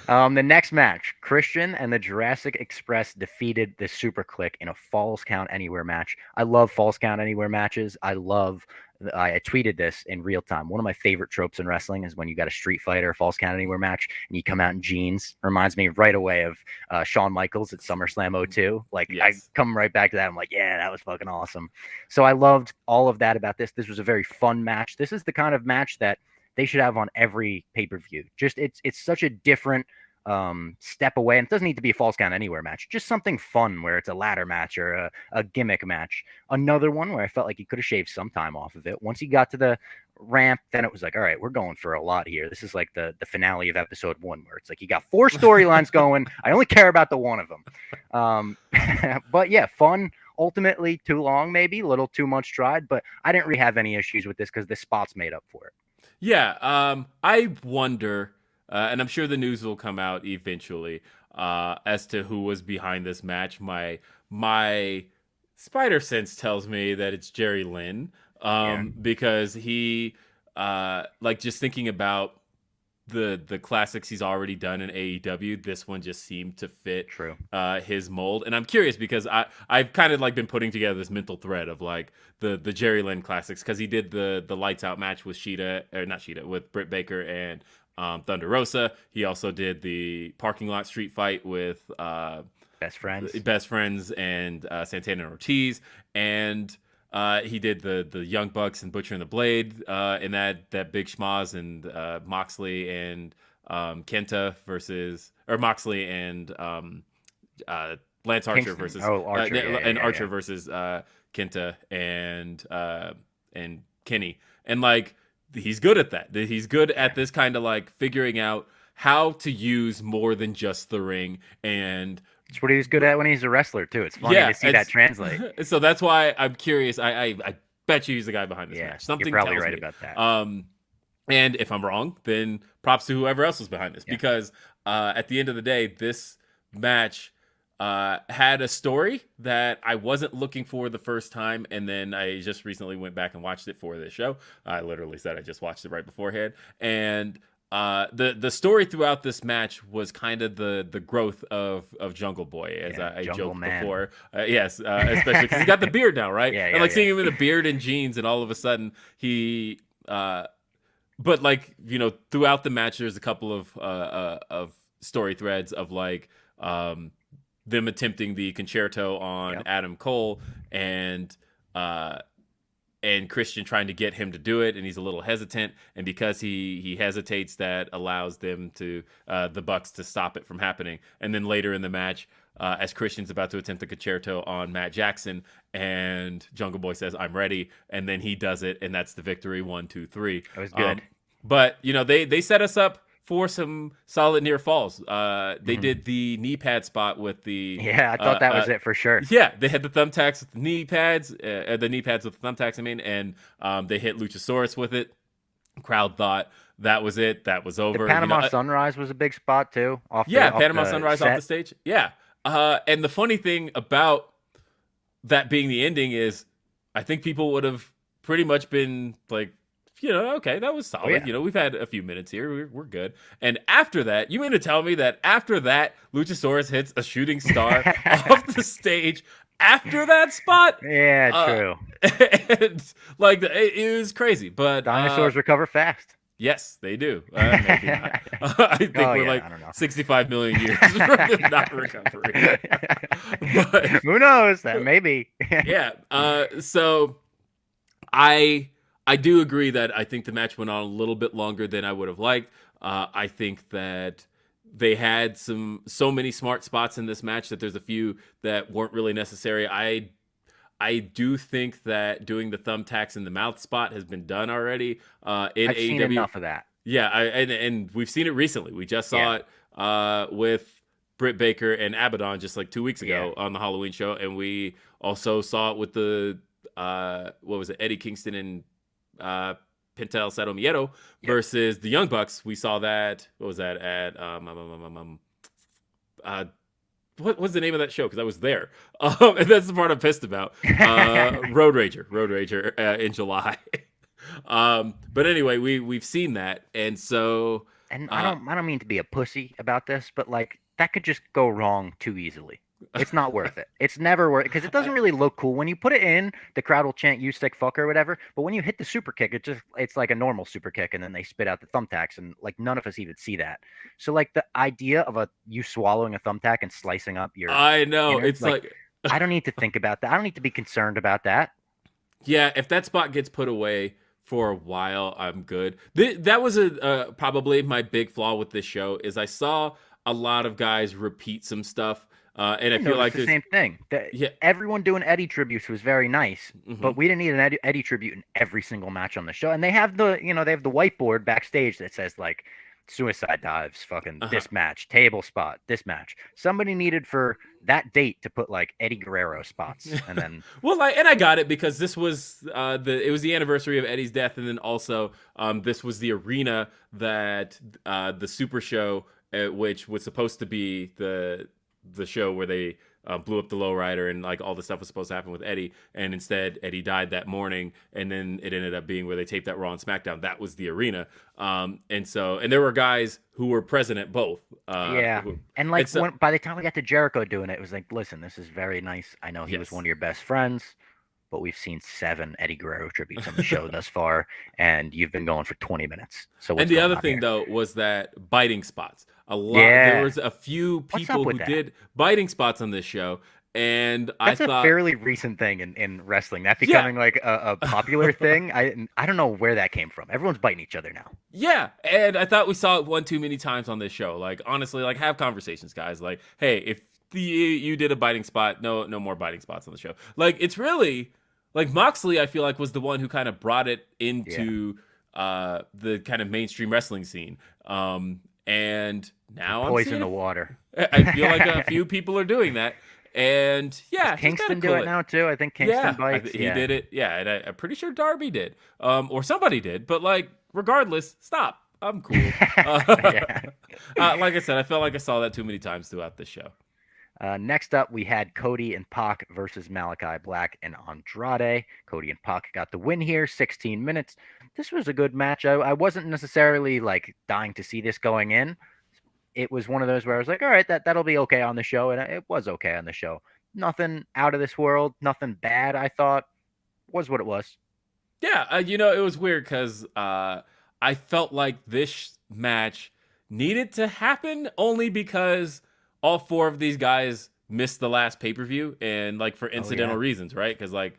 The next match, Christian and the Jurassic Express defeated the Super Click in a Falls Count Anywhere match. I love Falls Count Anywhere matches. I love I tweeted this in real time. One of my favorite tropes in wrestling is when you got a street fighter, falls count anywhere match, and you come out in jeans. Reminds me right away of Shawn Michaels at SummerSlam '02. Like I Yes. come right back to that. I'm like, yeah, that was fucking awesome. So I loved all of that about this. This was a very fun match. This is the kind of match that they should have on every pay-per-view. Just it's such a different step away, and it doesn't need to be a falls count anywhere match, just something fun where it's a ladder match or a gimmick match. Another one where I felt like he could have shaved some time off of it. Once he got to the ramp, then it was like, all right, we're going for a lot here. This is like the finale of episode 1 where it's like you got 4 storylines going. I only care about the one of them. But yeah, fun. Ultimately too long, maybe a little too much tried, but I didn't really have any issues with this because the spots made up for it. Yeah, I wonder, and I'm sure the news will come out eventually, as to who was behind this match. My spider sense tells me that it's Jerry Lynn, because he, like, just thinking about the classics he's already done in AEW, this one just seemed to fit True. His mold. And I'm curious because I've kind of like been putting together this mental thread of like the Jerry Lynn classics, because he did the lights out match with with Britt Baker and Thunder Rosa. He also did the parking lot street fight with Best friends and Santana and Ortiz, and he did the Young Bucks and Butcher and the Blade in that big schmoz, and Moxley and Kenta versus, or Moxley and Lance Archer Kingston. versus Archer, versus Kenta and Kenny, and like he's good at that. He's good at this kind of like figuring out how to use more than just the ring, and it's what he was good at when he's a wrestler too. It's funny to see that translate. So that's why I'm curious. I bet you he's the guy behind this match. Something you're probably tells right me. about that. And if I'm wrong, then props to whoever else was behind this, because at the end of the day, this match had a story that I wasn't looking for the first time, and then I just recently went back and watched it for this show. I literally said I just watched it right beforehand, and the story throughout this match was kind of the growth of Jungle Boy, as I joked before. Yes, especially because he got the beard now, right? And like seeing him with a beard and jeans, and all of a sudden he. But like, you know, throughout the match, there's a couple of story threads of like them attempting the concerto on Adam Cole, and Christian trying to get him to do it, and he's a little hesitant, and because he hesitates, that allows them to the Bucks to stop it from happening. And then later in the match, as Christian's about to attempt the concerto on Matt Jackson, and Jungle Boy says, "I'm ready," and then he does it, and that's the victory. 1, 2, 3. That was good. But you know, they set us up for some solid near falls. They did the knee pad spot with the I thought that was it for sure. Yeah, they had the thumbtacks with the knee pads, the knee pads with the thumbtacks. I mean, and they hit Luchasaurus with it. Crowd thought that was it. That was over. The Panama Sunrise was a big spot too. Panama Sunrise off the stage. Yeah. And the funny thing about that being the ending is, I think people would have pretty much been like, you know, okay, that was solid. You know, we've had a few minutes here. We're good. And after that, you mean to tell me that after that, Luchasaurus hits a shooting star off the stage after that spot? Yeah, true. And like, it was crazy. But dinosaurs recover fast. Yes, they do. Maybe not. I think we're like 65 million years from not recovery. But who knows? That maybe. Yeah. So I do agree that I think the match went on a little bit longer than I would have liked. I think that they had so many smart spots in this match that there's a few that weren't really necessary. I do think that doing the thumbtacks in the mouth spot has been done already. I've seen enough of that. Yeah, and we've seen it recently. We just saw it with Britt Baker and Abaddon just like 2 weeks ago on the Halloween show, and we also saw it with the what was it, Eddie Kingston and Penta El Zero Miedo versus the Young Bucks. We saw that. What was that at what was the name of that show? Because I was there. And that's the part I'm pissed about. Road Rager in July. But anyway, we've seen that, and so I don't mean to be a pussy about this, but like that could just go wrong too easily. It's not worth it. It's never worth it because it doesn't really look cool. When you put it in, the crowd will chant "You sick fucker" or whatever. But when you hit the super kick, it's like a normal super kick, and then they spit out the thumbtacks, and like none of us even see that. So like the idea of you swallowing a thumbtack and slicing up your I know. innards, It's like I don't need to think about that. I don't need to be concerned about that. yeah, if that spot gets put away for a while, I'm good. That was probably my big flaw with this show is I saw a lot of guys repeat some stuff, and I feel like the same thing. Yeah. Everyone doing Eddie tributes was very nice, but we didn't need an Eddie tribute in every single match on the show. And they have the whiteboard backstage that says like suicide dives, fucking this match, table spot, this match. Somebody needed for that date to put like Eddie Guerrero spots, and then well, and I got it because this was it was the anniversary of Eddie's death, and then also this was the arena that the Super Show, which was supposed to be the show where they blew up the lowrider and like all the stuff was supposed to happen with Eddie, and instead Eddie died that morning, and then it ended up being where they taped that Raw and SmackDown. That was the arena, and there were guys who were present at both. And like by the time we got to Jericho doing it was like, listen, this is very nice. I know he was one of your best friends, but we've seen 7 Eddie Guerrero tributes on the show thus far, and you've been going for 20 minutes. So and the other thing though was that biting spots. There was a few people who did biting spots on this show, and that's a fairly recent thing in wrestling. That becoming like a popular thing. I don't know where that came from. Everyone's biting each other now. Yeah, and I thought we saw it one too many times on this show. Like honestly, like have conversations, guys. Like, hey, if you did a biting spot, no more biting spots on the show. Like it's really like Moxley. I feel like was the one who kind of brought it into the kind of mainstream wrestling scene. And now I'm poison the water. I feel like a few people are doing that. And yeah, Kingston do it now too. I think Kingston bites. He did it. Yeah, and I'm pretty sure Darby did, or somebody did. But like, regardless, stop. I'm cool. Like I said, I felt like I saw that too many times throughout the show. Next up, we had Cody and Pac versus Malachi Black and Andrade. Cody and Pac got the win here, 16 minutes. This was a good match. I wasn't necessarily like dying to see this going in. It was one of those where I was like, all right, that'll be okay on the show. And it was okay on the show. Nothing out of this world, nothing bad, I thought. Was what it was. Yeah, it was weird because I felt like this match needed to happen only because all 4 of these guys missed the last pay-per-view and like for incidental reasons, right? Because like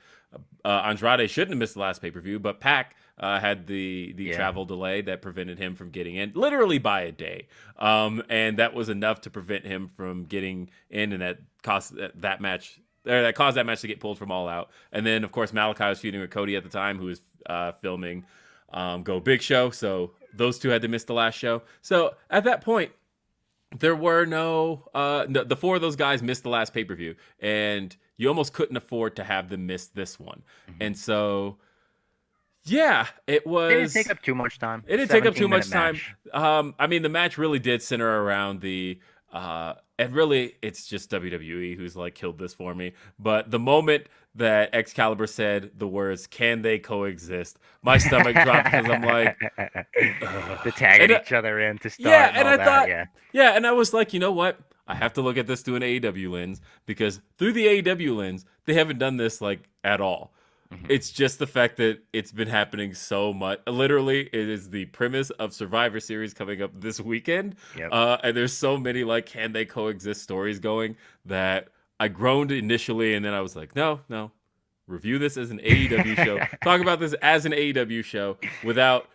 Andrade shouldn't have missed the last pay-per-view, but Pac had the travel delay that prevented him from getting in literally by a day. And that was enough to prevent him from getting in, and that caused that match to get pulled from All Out. And then of course Malachi was feuding with Cody at the time, who was filming Go Big Show. So those 2 had to miss the last show. So at that point, there were the 4 of those guys missed the last pay-per-view, and you almost couldn't afford to have them miss this one. And so, yeah, it was. It didn't take up too much time. It didn't take up too much time. I mean, the match really did center around and really, it's just WWE who's like killed this for me. But the moment that Excalibur said the words "Can they coexist?" my stomach dropped because I'm like, the tagging each other in to start. Yeah, and I thought, and I was like, you know what? I have to look at this through an AEW lens, because through the AEW lens, they haven't done this like at all. It's just the fact that it's been happening so much. Literally, it is the premise of Survivor Series coming up this weekend. And there's so many like can they coexist stories going that I groaned initially, and then I was like, no, review this as an AEW show. Talk about this as an AEW show without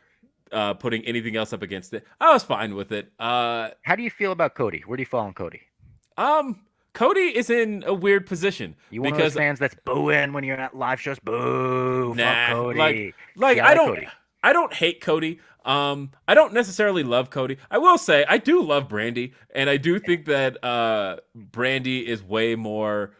putting anything else up against it. I was fine with it. How do you feel about Cody? Where do you fall on Cody? Cody is in a weird position. You one of those fans that's booing when you're at live shows? Boo! Fuck Cody. Like I don't hate Cody. I don't necessarily love Cody. I will say I do love Brandy, and I do think that Brandy is way more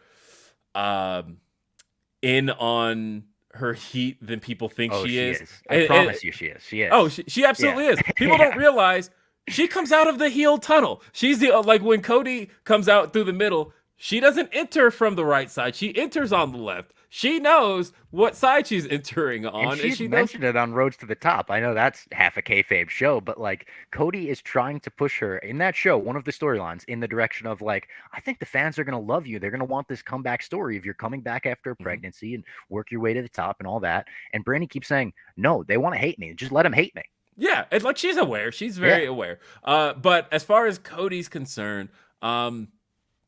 in on her heat than people think she is. I promise you she is. She is. Oh, she absolutely is. People don't realize she comes out of the heel tunnel. She's the like when Cody comes out through the middle, she doesn't enter from the right side. She enters on the left. she knows what side she's entering And on, and she's she knows. mentioned it on Roads to the Top. I know that's half a kayfabe show, but like Cody is trying to push her in that show, one of the storylines, in the direction of like, I think the fans are going to love you. They're going to want this comeback story of you're coming back after a Mhm. pregnancy and work your way to the top and all that. And Brandy keeps saying, no, they want to hate me. Just let them hate me. Yeah, it's like she's aware. She's Yeah. very aware. But as far as Cody's concerned, um,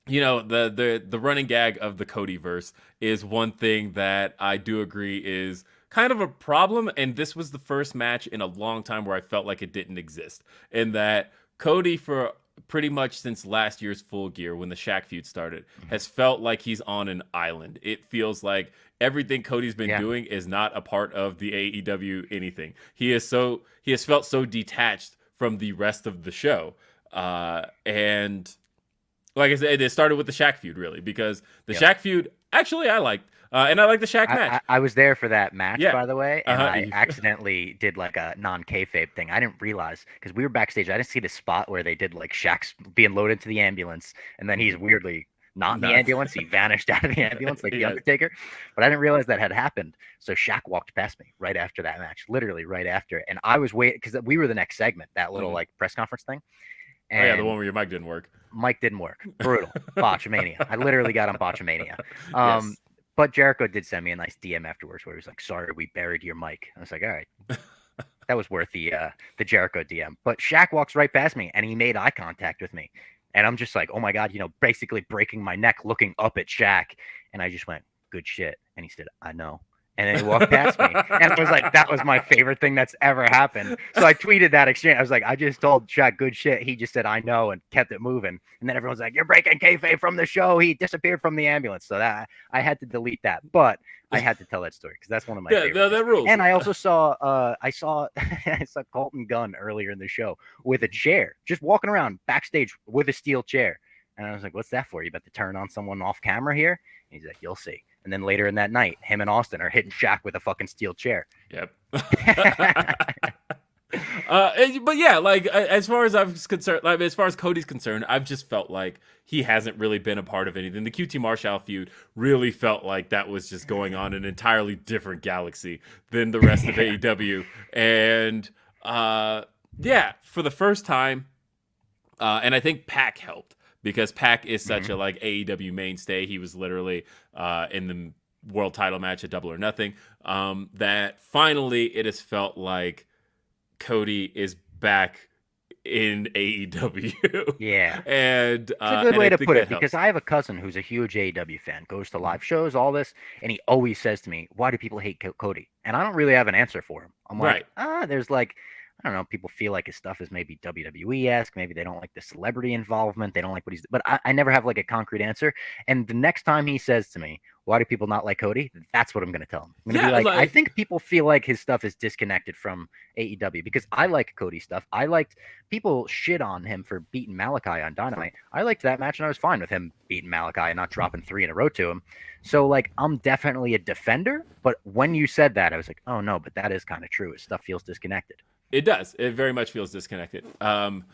the running gag of the Cody verse is one thing that I do agree is kind of a problem, and this was the first match in a long time where I felt like it didn't exist. In that Cody, for pretty much since last year's Full Gear when the Shaq feud started, has felt like he's on an island. It feels like everything Cody's been Yeah. doing is not a part of the AEW anything. He has felt so detached from the rest of the show. And like I said, it started with the Shaq feud, really, because the Yep. Shaq feud, actually, I liked. And I like the Shaq match. I was there for that match, Yeah. by the way, and Uh-huh. I accidentally did like a non-kayfabe thing. I didn't realize because we were backstage. I didn't see the spot where they did like Shaq's being loaded to the ambulance, and then he's weirdly not in the No. ambulance. He vanished out of the ambulance like the Yes. Undertaker. But I didn't realize that had happened. So Shaq walked past me right after that match, literally right after, and I was waiting because we were the next segment, that little Mhm. like press conference thing. Oh yeah, the And one where your mic didn't work. Mike didn't work. Brutal. Botchamania. I literally got on Botchamania. Yes. But Jericho did send me a nice DM afterwards where he was like, sorry, we buried your mic. I was like, all right. That was worth the Jericho DM. But Shaq walks right past me and he made eye contact with me. And I'm just like, oh my God, basically breaking my neck looking up at Shaq. And I just went, good shit. And he said, I know. And then he walked past me. And I was like, that was my favorite thing that's ever happened. So I tweeted that exchange. I was like, I just told Shaq good shit. He just said, I know, and kept it moving. And then everyone's like, you're breaking kayfabe from the show. He disappeared from the ambulance. So that I had to delete that. But I had to tell that story because that's one of my favorites. No, that rules. And I also saw I saw Colton Gunn earlier in the show with a chair, just walking around backstage with a steel chair. And I was like, what's that for? You about to turn on someone off camera here? And he's like, you'll see. And then later in that night, him and Austin are hitting Shaq with a fucking steel chair. Yep. But yeah, like as far as I'm concerned, like as far as Cody's concerned, I've just felt like he hasn't really been a part of anything. The QT Marshall feud really felt like that was just going on in an entirely different galaxy than the rest of AEW. And yeah, for the first time, and I think Pac helped because Pac is such a like AEW mainstay. He was literally in the world title match at Double or Nothing. That finally it has felt like Cody is back in AEW. Yeah. And it's a good way to put it helps. because I have a cousin who's a huge AEW fan, goes to live shows, all this, and he always says to me, why do people hate Cody? And I don't really have an answer for him. I'm like, there's like, I don't know, people feel like his stuff is maybe WWE-esque. Maybe they don't like the celebrity involvement. They don't like what he's, but I never have like a concrete answer. And the next time he says to me, why do people not like Cody? That's what I'm going to tell him. I'm going to be like, I think people feel like his stuff is disconnected from AEW because I like Cody's stuff. I liked people shit on him for beating Malachi on Dynamite. I liked that match and I was fine with him beating Malachi and not dropping 3 in a row to him. So like, I'm definitely a defender, but when you said that, I was like, oh no, but that is kind of true. His stuff feels disconnected. It does. It very much feels disconnected. And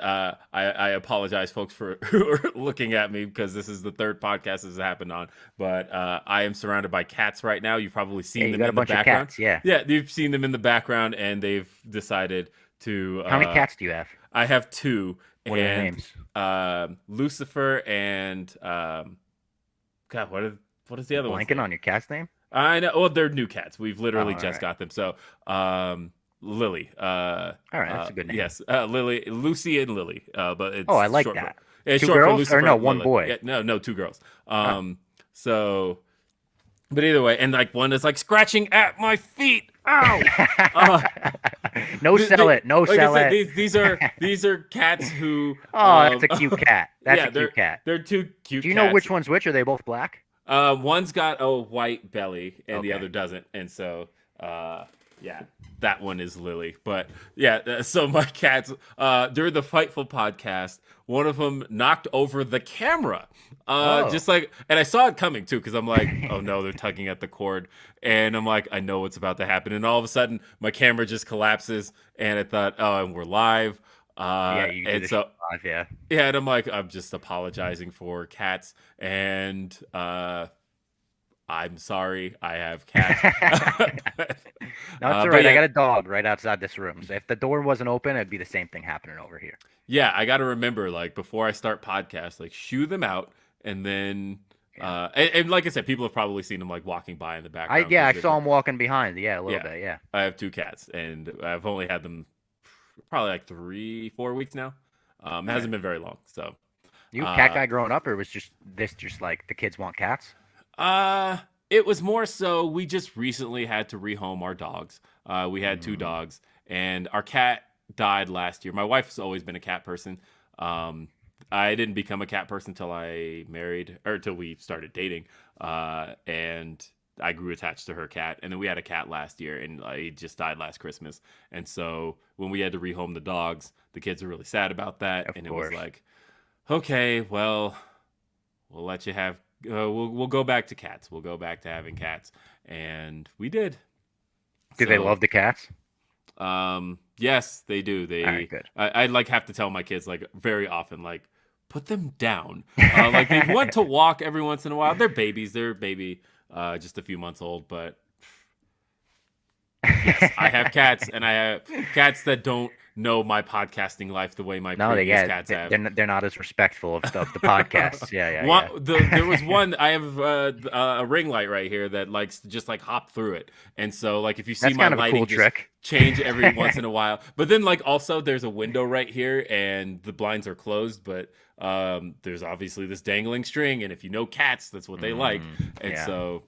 I apologize, folks, for who are looking at me because this is the third podcast this has happened on. But I am surrounded by cats right now. You've probably seen them in the background. Of cats, yeah. Yeah, you've seen them in the background, and they've decided to. How many cats do you have? I have 2. What are their names? Lucifer and God, what is the other one? Blanking on your cat's name? I know. Well, they're new cats. We've literally just got them. So. Lily. All right, that's a good name. Yes, Lily, Lucy, and Lily. But it's I like that. It's 2 short girls for Lucifer or no, and 1 Lily. boy? Yeah, no, 2 girls. So, but either way, and like one is like scratching at my feet. Ow! No, sell it. These are cats who. That's a cute cat. That's a cute cat. They're 2 cute. Do you know which one's which? Are they both black? One's got a white belly and the Okay. other doesn't, and so yeah, that one is Lily. But yeah, so my cats during the Fightful podcast, one of them knocked over the camera, just like, and I saw it coming too because I'm like, oh no, they're tugging at the cord, and I'm like, I know what's about to happen, and all of a sudden my camera just collapses, and I thought, oh, and we're live. And so live, yeah, and I'm like, I'm just apologizing for cats, and I'm sorry, I have cats. No, it's all But right. I yeah, got a dog right outside this room. So if the door wasn't open, it'd be the same thing happening over here. yeah, I got to remember, like, before I start podcasts, like, shoo them out, and then, Yeah. and like I said, people have probably seen them like walking by in the background I because saw him walking behind. Yeah, a little yeah, bit. Yeah. I have two cats, and I've only had them probably like 3-4 weeks now. It Right. hasn't been very long, so. You a cat Uh, guy growing up, or was just like the kids want cats? uh, it was more so we just recently had to rehome our dogs. We had two Mm, dogs, and our cat died last year. My wife's always been a cat person. Um, I didn't become a cat person till I married, or till we started dating. And I grew attached to her cat, and then we had a cat last year, and he just died last Christmas. And so when we had to rehome the dogs, the kids were really sad about that, of and it was course. like, okay, well, we'll let you have. We'll go back to cats. We'll go back to having cats, and we did. Do they So love the cats? yes, they do. All right, good. I like have to tell my kids like very often, like put them down. Like they want to walk every once in a while. They're babies. They're baby, just a few months old. But yes, I have cats, and I have cats that don't know my podcasting life the way my No, previous cats have. they're not as respectful of stuff. The podcasts. Yeah, yeah. There was one. I have a ring light right here that likes to just like hop through it, and so like if you see That's my kind of a lighting cool just trick. change every once in a while, but then like also there's a window right here, and the blinds are closed, but there's obviously this dangling string, and if you know cats, that's what they like, and Yeah. so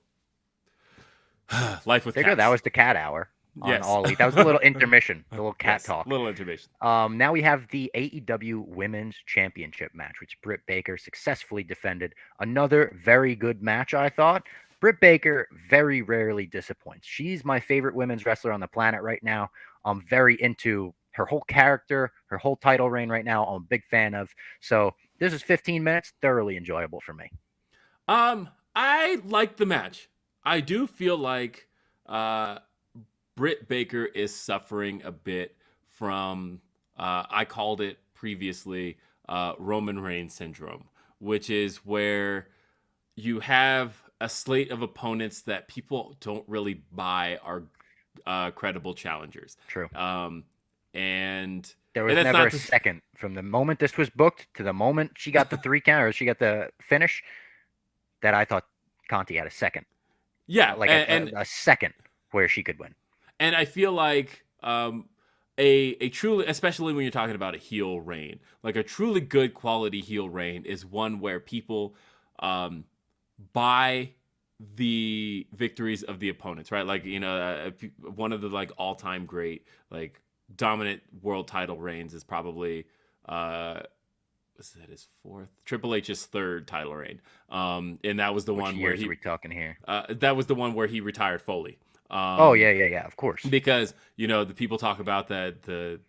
life with There you go. cats. That was the cat hour on Yes. All Elite. That was a little intermission, a little cat Yes. talk. Little intermission. Now we have the AEW Women's Championship match, which Britt Baker successfully defended. Another very good match, I thought. Britt Baker very rarely disappoints. She's my favorite women's wrestler on the planet right now. I'm very into her whole character, her whole title reign right now. I'm a big fan of. So this is 15 minutes, thoroughly enjoyable for me. I like the match. I do feel like uh Britt Baker is suffering a bit from, I called it previously, Roman Reigns syndrome, which is where you have a slate of opponents that people don't really buy are credible challengers. True. Um, and There and was that's never not a to, second from the moment this was booked to the moment she got the 3 count or she got the finish that I thought Conti had a second, yeah, like a second where she could win. and I feel like a truly, especially when you're talking about a heel reign, like a truly good quality heel reign is one where people um, buy the victories of the opponents, right? Like one of the like all time great like dominant world title reigns is probably was that his fourth? Triple H's third title reign, and that was the Which one where years are we talking here? that was the one where he retired Foley. Oh yeah, of course. Because the people talk about that the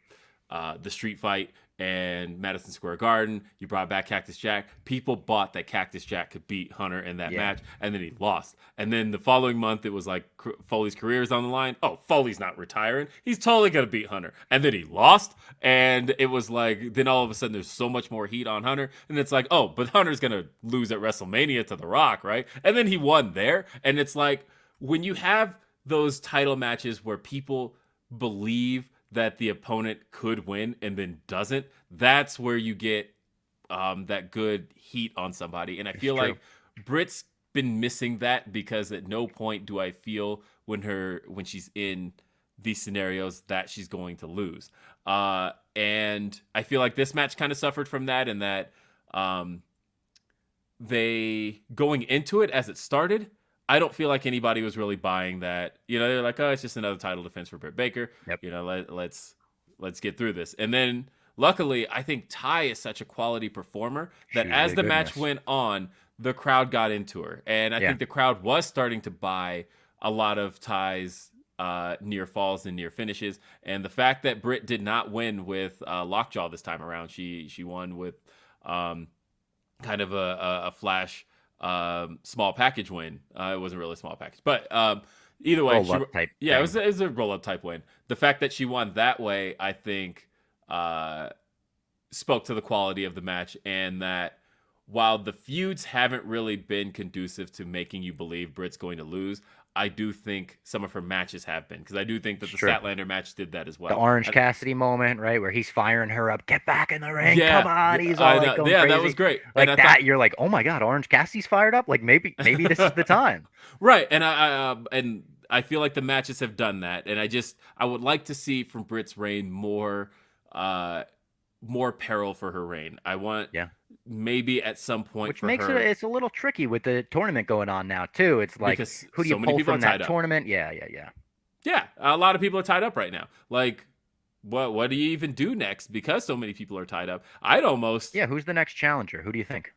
street fight and Madison Square Garden, you brought back Cactus Jack. People bought that Cactus Jack could beat Hunter in that match, and then he lost. And then the following month, it was like Foley's career is on the line. Oh, Foley's not retiring. He's totally gonna beat Hunter. And then he lost, and it was like then all of a sudden there's so much more heat on Hunter, and it's like, oh, but Hunter's gonna lose at WrestleMania to The Rock, right? And then he won there, and it's like when you have those title matches where people believe that the opponent could win and then doesn't, that's where you get that good heat on somebody. And I feel like Britt's been missing that because at no point do I feel when she's in these scenarios that she's going to lose. And I feel like this match kind of suffered from that, and that they going into it as it started, I don't feel like anybody was really buying that. They're like, oh, it's just another title defense for Britt Baker. Yep. Let's get through this. And then luckily, I think Ty is such a quality performer that as the match went on, the crowd got into her. And I think the crowd was starting to buy a lot of Ty's near falls and near finishes. And the fact that Britt did not win with Lockjaw this time around, she won with kind of a flash small package win. It wasn't really a small package, but either way, it was a roll up type win. The fact that she won that way, I think, spoke to the quality of the match, and that while the feuds haven't really been conducive to making you believe Britt's going to lose, I do think some of her matches have been, because I do think that It's the true. Statlander match did that as The well. Orange Cassidy moment, right, where he's firing her up, get back in the ring, come Yeah, on. He's all I like know. going Yeah, that was crazy. great. And Like I thought, that, you're like, oh my God, Orange Cassidy's fired up. Like maybe this is the time. right, and I feel like the matches have done that, and I would like to see from Britt's reign uh, more peril for her reign. I want Yeah. maybe at some point Which for makes her, it's a little tricky with the tournament going on now too. It's like, because who do you so many pull people are from that tied up. tournament? Yeah. Yeah, a lot of people are tied up right now. Like, what do you even do next? Because so many people are tied up. I'd almost Yeah, who's the next challenger? Who do you think?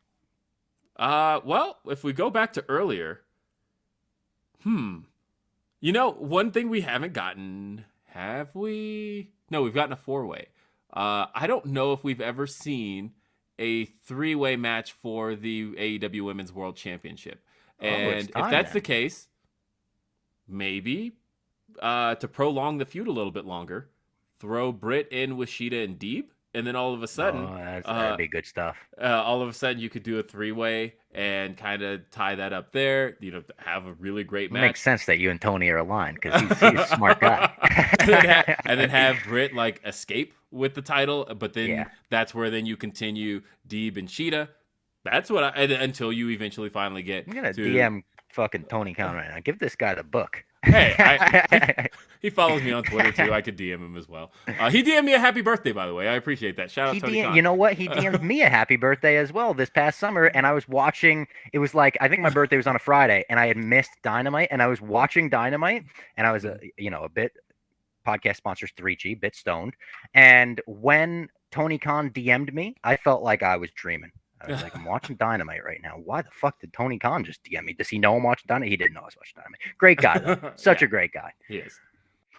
well, if we go back to earlier, one thing we haven't gotten, have we? No, we've gotten a four-way. I don't know if we've ever seen a three-way match for the AEW Women's World Championship. Oh, it's And if time that's the then. case, maybe to prolong the feud a little bit longer, throw Britt in with Sheeta and Deeb, and then all of a sudden, Oh, that'd be good stuff. you could do a three-way and kind of tie that up there. Have a really great It makes match, sense that you and Tony are aligned because he's a smart guy. and then have Britt like escape with the title. But then Yeah. that's where then you continue Deeb and Sheeta. That's what until you eventually finally get I'm gonna to. DM fucking Tony Khan right now. Give this guy the book. Hey, he follows me on Twitter too. I could DM him as well. He DM'd me a happy birthday, by the way. I appreciate that. Shout out Tony Khan. You know what? He DM'd me a happy birthday as well this past summer, and I was watching. It was like I think my birthday was on a Friday, and I had missed Dynamite, and I was watching Dynamite, and I was a bit podcast sponsors 3G, bit stoned, and when Tony Khan DM'd me, I felt like I was dreaming. I was like, I'm watching Dynamite right now. Why the fuck did Tony Khan just DM me? Does he know I'm watching Dynamite? He didn't know I was watching Dynamite. Great guy, though. Such Yeah, a great guy. he is.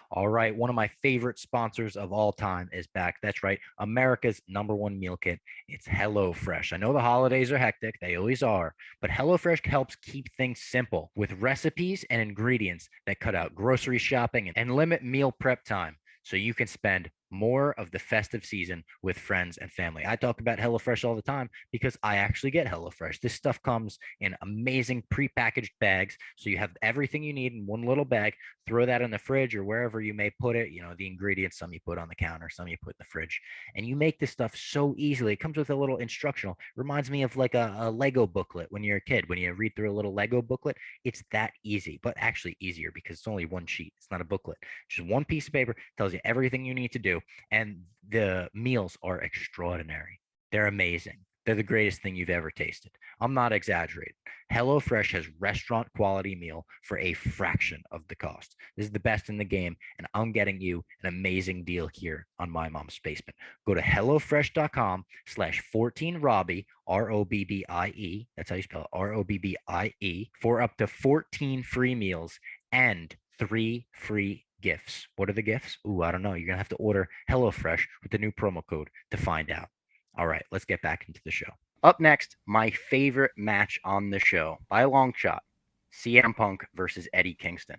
All right. One of my favorite sponsors of all time is back. That's right. America's #1 meal kit. It's HelloFresh. I know the holidays are hectic. They always are. But HelloFresh helps keep things simple with recipes and ingredients that cut out grocery shopping and limit meal prep time so you can spend more of the festive season with friends and family. I talk about HelloFresh all the time because I actually get HelloFresh. This stuff comes in amazing prepackaged bags. So you have everything you need in one little bag. Throw that in the fridge or wherever you may put it. The ingredients, some you put on the counter, some you put in the fridge. And you make this stuff so easily. It comes with a little instructional. Reminds me of like a Lego booklet when you're a kid. When you read through a little Lego booklet, it's that easy, but actually easier because it's only one sheet. It's not a booklet. Just one piece of paper tells you everything you need to do. And the meals are extraordinary. They're amazing. They're the greatest thing you've ever tasted. I'm not exaggerating. HelloFresh has restaurant quality meal for a fraction of the cost. This is the best in the game, and I'm getting you an amazing deal here on My Mom's Basement. Go to HelloFresh.com/14Robbie, ROBBIE. That's how you spell it, ROBBIE, for up to 14 free meals and 3 free gifts. What are the gifts? Ooh, I don't know. You're going to have to order HelloFresh with the new promo code to find out. All right, let's get back into the show. Up next, my favorite match on the show by a long shot, CM Punk versus Eddie Kingston.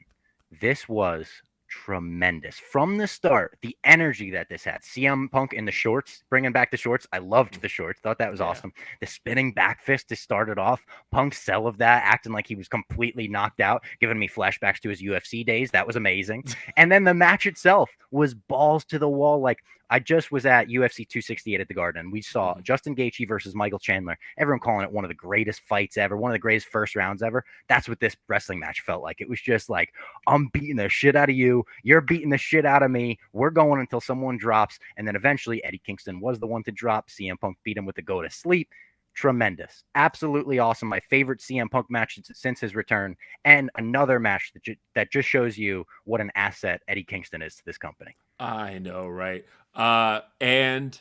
This was tremendous. From the start, the energy that this had. CM Punk in the shorts, bringing back the shorts. I loved the shorts. Thought that was awesome. The spinning back fist to start it off. Punk's sell of that, acting like he was completely knocked out, giving me flashbacks to his UFC days. That was amazing. And then the match itself was balls to the wall. Like, I just was at UFC 268 at the Garden. We saw Justin Gaichi versus Michael Chandler. Everyone calling it one of the greatest fights ever, one of the greatest first rounds ever. That's what this wrestling match felt like. It was just like, I'm beating the shit out of you. You're beating the shit out of me. We're going until someone drops. And then eventually Eddie Kingston was the one to drop. CM Punk beat him with the go to sleep. Tremendous. Absolutely awesome. My favorite CM Punk match since his return. And another match that just shows you what an asset Eddie Kingston is to this company. I know, right? And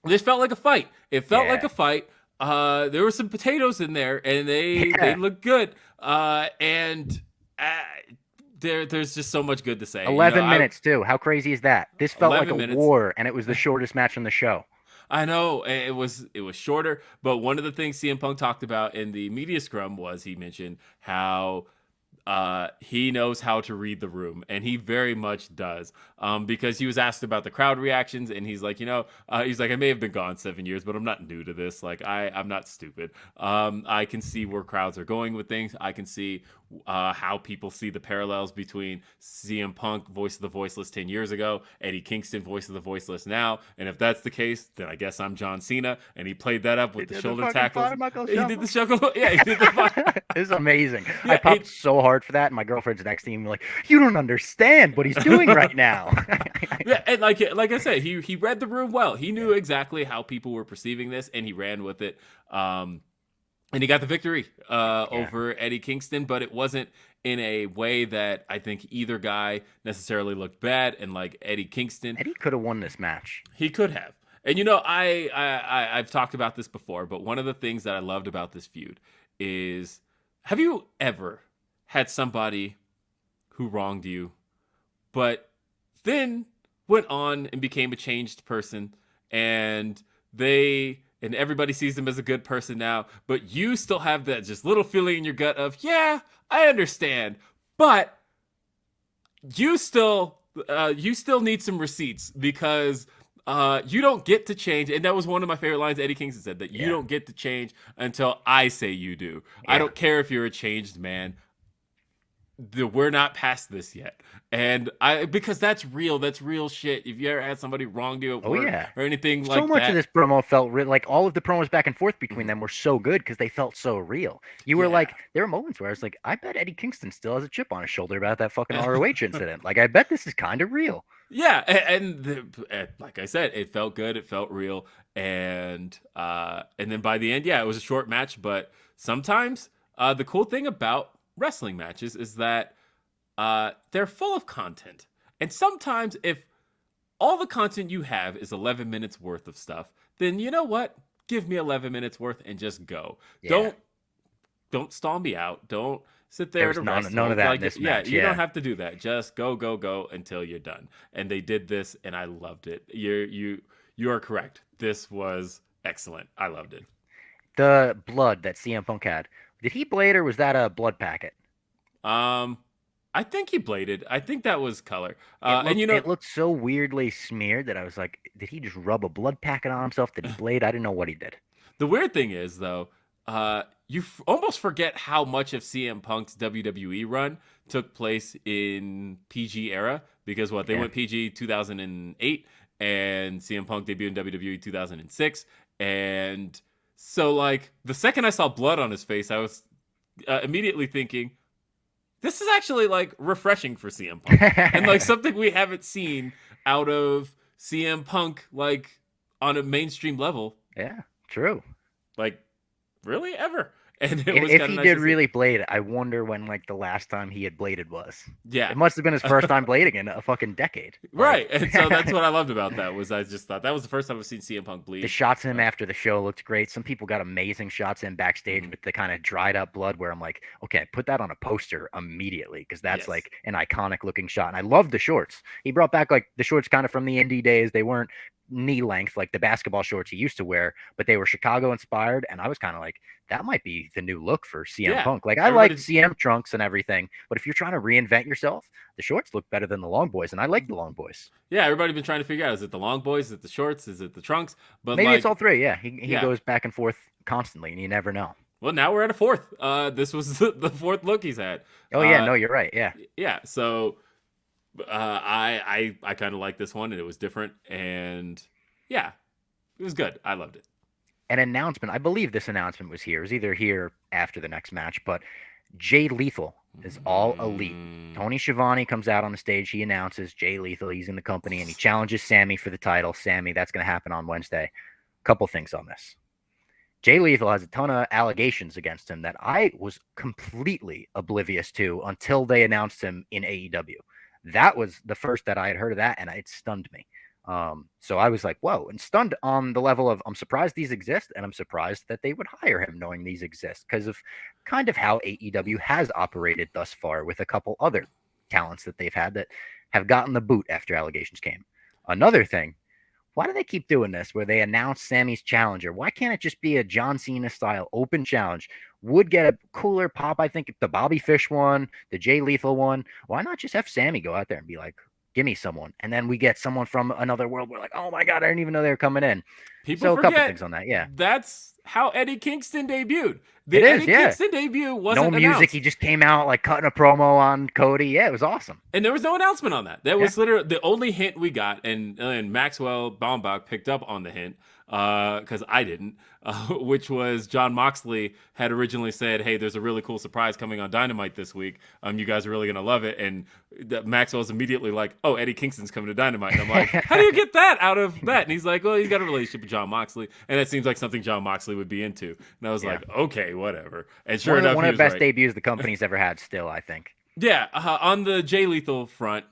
this felt like a fight. It felt like a fight. There were some potatoes in there, and they look good. There's just so much good to say. 11 minutes too. How crazy is that? This felt like a war, and it was the shortest match on the show. I know it was shorter, but one of the things CM Punk talked about in the media scrum was he mentioned how he knows how to read the room, and he very much does. Because he was asked about the crowd reactions, and he's like, he's like, I may have been gone 7 years, but I'm not new to this. Like, I'm not stupid. I can see where crowds are going with things. I can see how people see the parallels between CM Punk, voice of the voiceless 10 years ago, Eddie Kingston, voice of the voiceless now. And if that's the case, then I guess I'm John Cena. And he played that up with the shoulder tackles. He did the shuffle. Yeah, he did the It's amazing. Yeah, I popped so hard for that, and my girlfriend's next to me like, you don't understand what he's doing right now. Yeah, and like I said, he read the room well. He knew exactly how people were perceiving this, and he ran with it. And he got the victory over Eddie Kingston, but it wasn't in a way that I think either guy necessarily looked bad. And like Eddie Kingston, Eddie could have won this match. He could have. And I've talked about this before, but one of the things that I loved about this feud is, have you ever had somebody who wronged you, but then went on and became a changed person, and everybody sees them as a good person now, but you still have that just little feeling in your gut of, yeah, I understand, but you still need some receipts, because you don't get to change. And that was one of my favorite lines Eddie Kingston said, that you don't get to change until I say you do. I don't care if you're a changed man. We're not past this yet. And because that's real shit. If you ever had somebody wronged you at work or anything like that. So much of this promo felt real. Like, all of the promos back and forth between them were so good because they felt so real. You were like, there were moments where I was like, I bet Eddie Kingston still has a chip on his shoulder about that fucking ROH incident. Like, I bet this is kind of real. Yeah, and like I said, it felt good, it felt real, and then by the end, it was a short match. But sometimes the cool thing about wrestling matches is that they're full of content, and sometimes if all the content you have is 11 minutes worth of stuff, then you know what? Give me 11 minutes worth and just go. Yeah. Don't stall me out. Don't sit there to wrestle. None of that in this match. You don't have to do that. Just go until you're done. And they did this, and I loved it. You are correct. This was excellent. I loved it. The blood that CM Punk had, did he blade, or was that a blood packet? I think he bladed. I think that was color. It looked so weirdly smeared that I was like, did he just rub a blood packet on himself? Did he blade? I didn't know what he did. The weird thing is, though, you almost forget how much of CM Punk's WWE run took place in PG era, because they went PG 2008, and CM Punk debuted in WWE 2006, and so like the second I saw blood on his face, I was immediately thinking, this is actually like refreshing for CM Punk, and like something we haven't seen out of CM Punk like on a mainstream level. Yeah, true. Like, really, ever? And if he did really blade, I wonder when like the last time he had bladed was. Yeah, it must have been his first time blading in a fucking decade. Right, and so that's what I loved about that, was I just thought that was the first time I've seen CM Punk bleed. The shots of him after the show looked great. Some people got amazing shots in backstage with the kind of dried up blood, where I'm like, okay, put that on a poster immediately, because that's like an iconic looking shot. And I love the shorts. He brought back like the shorts kind of from the indie days. They weren't knee length like the basketball shorts he used to wear, but they were Chicago inspired, and I was kind of like, that might be the new look for CM Punk. Like, I like CM trunks and everything, but if you're trying to reinvent yourself, the shorts look better than the long boys, and I like the long boys. Yeah, everybody's been trying to figure out, is it the long boys, is it the shorts, is it the trunks? But maybe it's all three. He goes back and forth constantly, and you never know. Well, now we're at a fourth. This was the fourth look he's had. Oh yeah, no, you're right. Yeah. So I kind of like this one, and it was different, and it was good. I loved it. An announcement. I believe this announcement was here. It was either here after the next match, but Jay Lethal is All Elite. Tony Schiavone comes out on the stage. He announces Jay Lethal. He's in the company, and he challenges Sammy for the title. Sammy, that's going to happen on Wednesday. Couple things on this. Jay Lethal has a ton of allegations against him that I was completely oblivious to until they announced him in AEW. That was the first that I had heard of that, and it stunned me. So I was like, whoa, and stunned on the level of, I'm surprised these exist, and I'm surprised that they would hire him knowing these exist, because of kind of how AEW has operated thus far with a couple other talents that they've had that have gotten the boot after allegations came. Another thing, why do they keep doing this where they announce Sammy's challenger? Why can't it just be a John Cena style open challenge? Would get a cooler pop, I think, if the Bobby Fish one, the Jay Lethal one. Why not just have Sammy go out there and be like, give me someone? And then we get someone from another world. We're like, oh my God, I didn't even know they were coming in. People forget, a couple things on that, that's how Eddie Kingston debuted. Kingston debut wasn't no music. Announced. He just came out like cutting a promo on Cody. Yeah, it was awesome. And there was no announcement on that. That was literally the only hint we got. And Maxwell Baumbach picked up on the hint because I didn't, which was Jon Moxley had originally said, hey, there's a really cool surprise coming on Dynamite this week. You guys are really going to love it. And Maxwell's immediately like, oh, Eddie Kingston's coming to Dynamite. And I'm like, how do you get that out of that? And he's like, well, he's got a relationship with Jon Moxley. And that seems like something Jon Moxley would be into. And I was like, okay, whatever. And sure enough, one of the best debuts the company's ever had still, I think. Yeah, on the Jay Lethal front,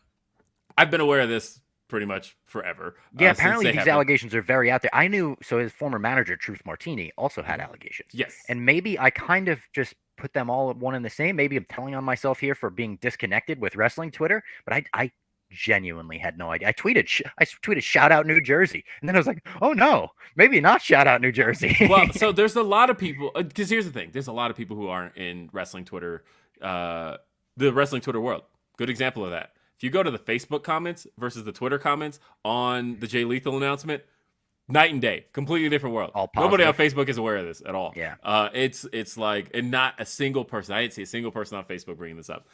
I've been aware of this pretty much forever. Yeah, apparently these allegations are very out there. I knew, so his former manager, Truth Martini, also had allegations. Yes. And maybe I kind of just put them all one and the same. Maybe I'm telling on myself here for being disconnected with wrestling Twitter, but I genuinely had no idea. I tweeted shout out New Jersey. And then I was like, oh no, maybe not shout out New Jersey. Well, so there's a lot of people, because here's the thing. There's a lot of people who aren't in wrestling Twitter, the wrestling Twitter world. Good example of that. If you go to the Facebook comments versus the Twitter comments on the Jay Lethal announcement, night and day, completely different world. Nobody on Facebook is aware of this at all. Yeah. It's like, and not a single person. I didn't see a single person on Facebook bringing this up.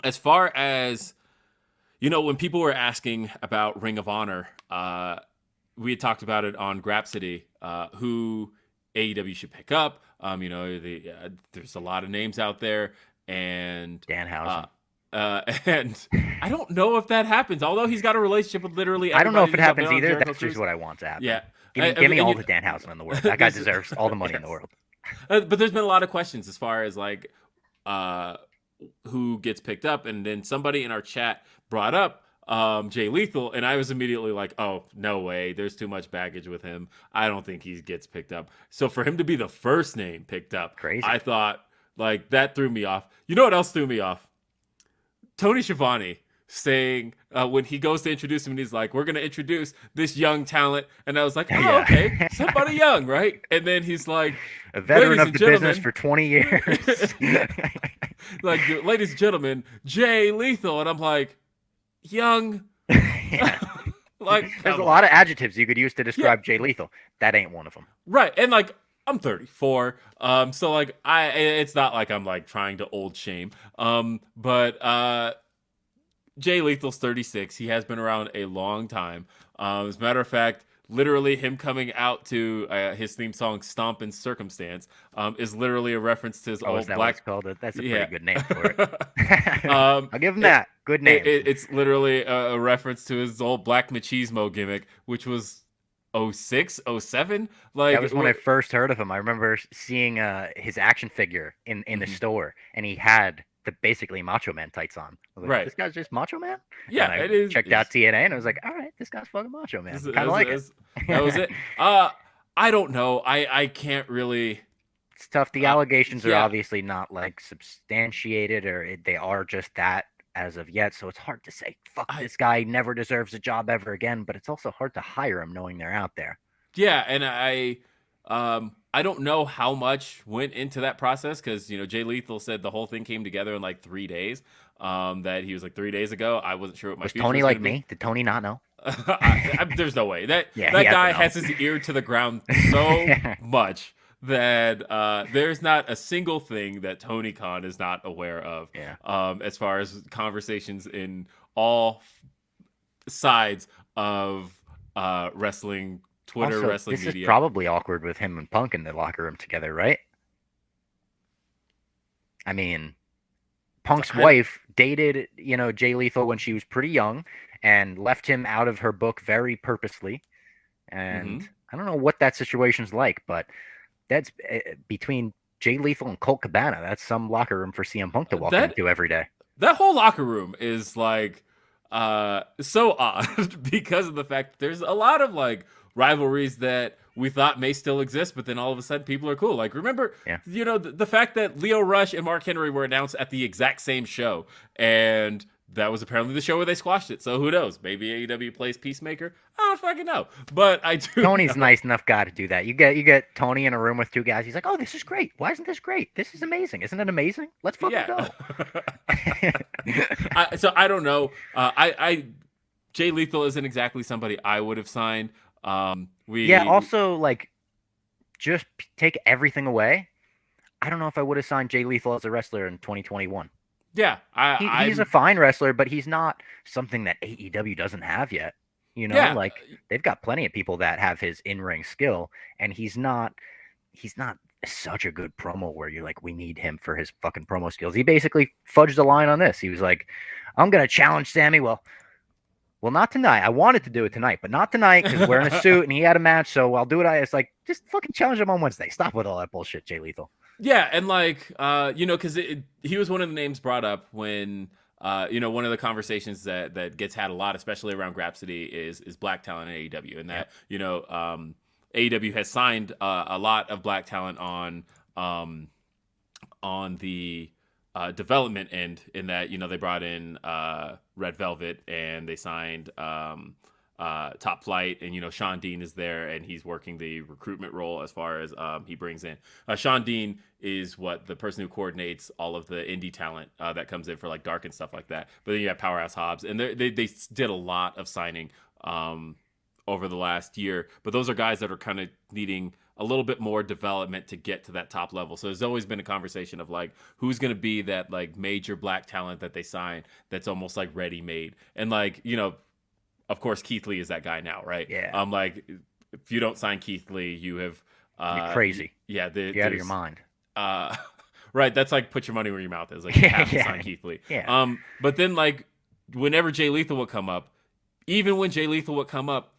As far as, when people were asking about Ring of Honor, we had talked about it on Grapsody, who AEW should pick up. There's a lot of names out there, and Danhausen. And I don't know if that happens. Although he's got a relationship with literally everybody. I don't know if it happens either. That's just what I want to happen. Yeah. Give me all the Danhausen in the world. That guy deserves all the money in the world. But there's been a lot of questions as far as like who gets picked up. And then somebody in our chat brought up Jay Lethal, and I was immediately like, oh, no way. There's too much baggage with him. I don't think he gets picked up. So for him to be the first name picked up, crazy. I thought like that threw me off. You know what else threw me off? Tony Schiavone saying when he goes to introduce him, and he's like, we're going to introduce this young talent. And I was like, oh, okay, somebody young, right? And then he's like, a veteran of the business for 20 years. Like, ladies and gentlemen, Jay Lethal. And I'm like, young. Like, there's a lot of adjectives you could use to describe Jay Lethal. That ain't one of them. Right. And like, I'm 34. So like it's not like I'm like trying to old shame. But Jay Lethal's 36. He has been around a long time. As a matter of fact, literally him coming out to his theme song "Stomp in Circumstance" is literally a reference to his old black. Called it? That's a pretty good name for it. I'll give him that. Good name. It's literally a reference to his old Black Machismo gimmick, which was 06, 07. Like, that was when I first heard of him. I remember seeing his action figure in the store, and he had the basically Macho Man tights on. I was like, right. This guy's just Macho Man? Yeah, it is. Checked out TNA, and I was like, all right, this guy's fucking Macho Man. Kind of like it. That was it. I don't know. I can't really. It's tough. The allegations are obviously not like substantiated, or they are just that as of yet. So it's hard to say, this guy never deserves a job ever again. But it's also hard to hire him knowing they're out there. Yeah, and I don't know how much went into that process because, Jay Lethal said the whole thing came together in like 3 days. That he was like 3 days ago. I wasn't sure what my was Tony like me? Did Tony not know? There's no way that guy has his ear to the ground so much that there's not a single thing that Tony Khan is not aware of. Yeah. As far as conversations in all sides of wrestling. Twitter, also, wrestling this media. Is probably awkward with him and Punk in the locker room together, right? I mean, Punk's wife dated, Jay Lethal when she was pretty young and left him out of her book very purposely. And I don't know what that situation's like, but that's between Jay Lethal and Colt Cabana. That's some locker room for CM Punk to walk into every day. That whole locker room is like so odd because of the fact that there's a lot of like rivalries that we thought may still exist, but then all of a sudden people are cool. Like, remember, the fact that Leo Rush and Mark Henry were announced at the exact same show, and that was apparently the show where they squashed it. So who knows? Maybe AEW plays Peacemaker. I don't fucking know. But I do. Tony's a nice enough guy to do that. You get Tony in a room with two guys. He's like, "Oh, this is great. Why isn't this great? This is amazing. Isn't it amazing? Let's fucking go." So I don't know. I Jay Lethal isn't exactly somebody I would have signed. Also, like, just take everything away. I don't know if I would have signed Jay Lethal as a wrestler in 2021. Yeah, he's a fine wrestler, but he's not something that AEW doesn't have yet. You know, like they've got plenty of people that have his in-ring skill, and he's not such a good promo where you're like, we need him for his fucking promo skills. He basically fudged the line on this. He was like, I'm gonna challenge Sammy. Well, not tonight. I wanted to do it tonight, but not tonight because we're in a suit and he had a match, so I'll do it. It's like, just fucking challenge him on Wednesday. Stop with all that bullshit, Jay Lethal. Yeah, and like, because he was one of the names brought up when, one of the conversations that gets had a lot, especially around Grapsody, is black talent in AEW, and that AEW has signed a lot of black talent on the development end, in that they brought in Red Velvet and they signed Top Flight, and Sean Dean is there and he's working the recruitment role as far as he brings in Sean Dean is the person who coordinates all of the indie talent that comes in for like Dark and stuff like that. But then you have Powerhouse Hobbs, and they did a lot of signing over the last year, but those are guys that are kind of needing a little bit more development to get to that top level. So there's always been a conversation of like, who's going to be that like major black talent that they sign that's almost like ready made. And like, of course, Keith Lee is that guy now, right? Yeah. Like, if you don't sign Keith Lee, you have you're crazy. Yeah, you're out of your mind. Right. That's like put your money where your mouth is. Like, you have to sign Keith Lee. Yeah. But then like, whenever Jay Lethal would come up, even when Jay Lethal would come up,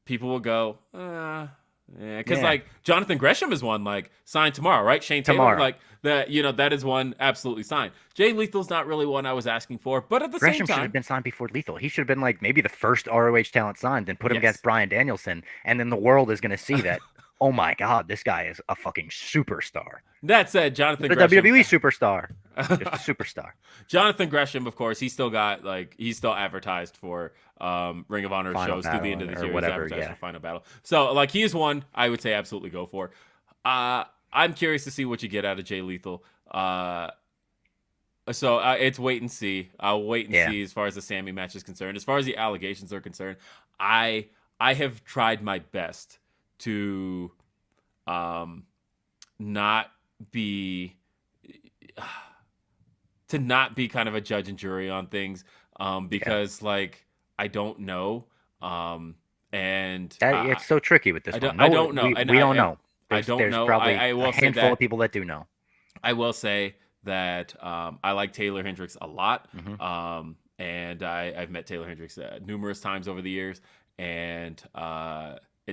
people would go, because like Jonathan Gresham is one like signed tomorrow, right? Shane Taylor, like that, that is one absolutely signed. Jay Lethal's not really one I was asking for, but at the Gresham same time, should have been signed before Lethal. He should have been like maybe the first ROH talent signed, and put him against Bryan Danielson, and then the world is going to see that. Oh my God, this guy is a fucking superstar. That said, Jonathan the Gresham, WWE superstar, just a superstar. Jonathan Gresham, of course, he's still advertised for Ring of Honor Final shows through the end of the year. Whatever, he's advertised for Final Battle. So like, he is one I would say absolutely go for. I'm curious to see what you get out of Jay Lethal. So it's wait and see. I'll wait and see as far as the Sammy match is concerned. As far as the allegations are concerned, I have tried my best to not be kind of a judge and jury on things, because like, I don't know, and it's so tricky with this one. I don't know. We don't know. There's probably I will a handful of people that do know. I will say that I like Taylor Hendricks a lot, and I've met Taylor Hendricks numerous times over the years, and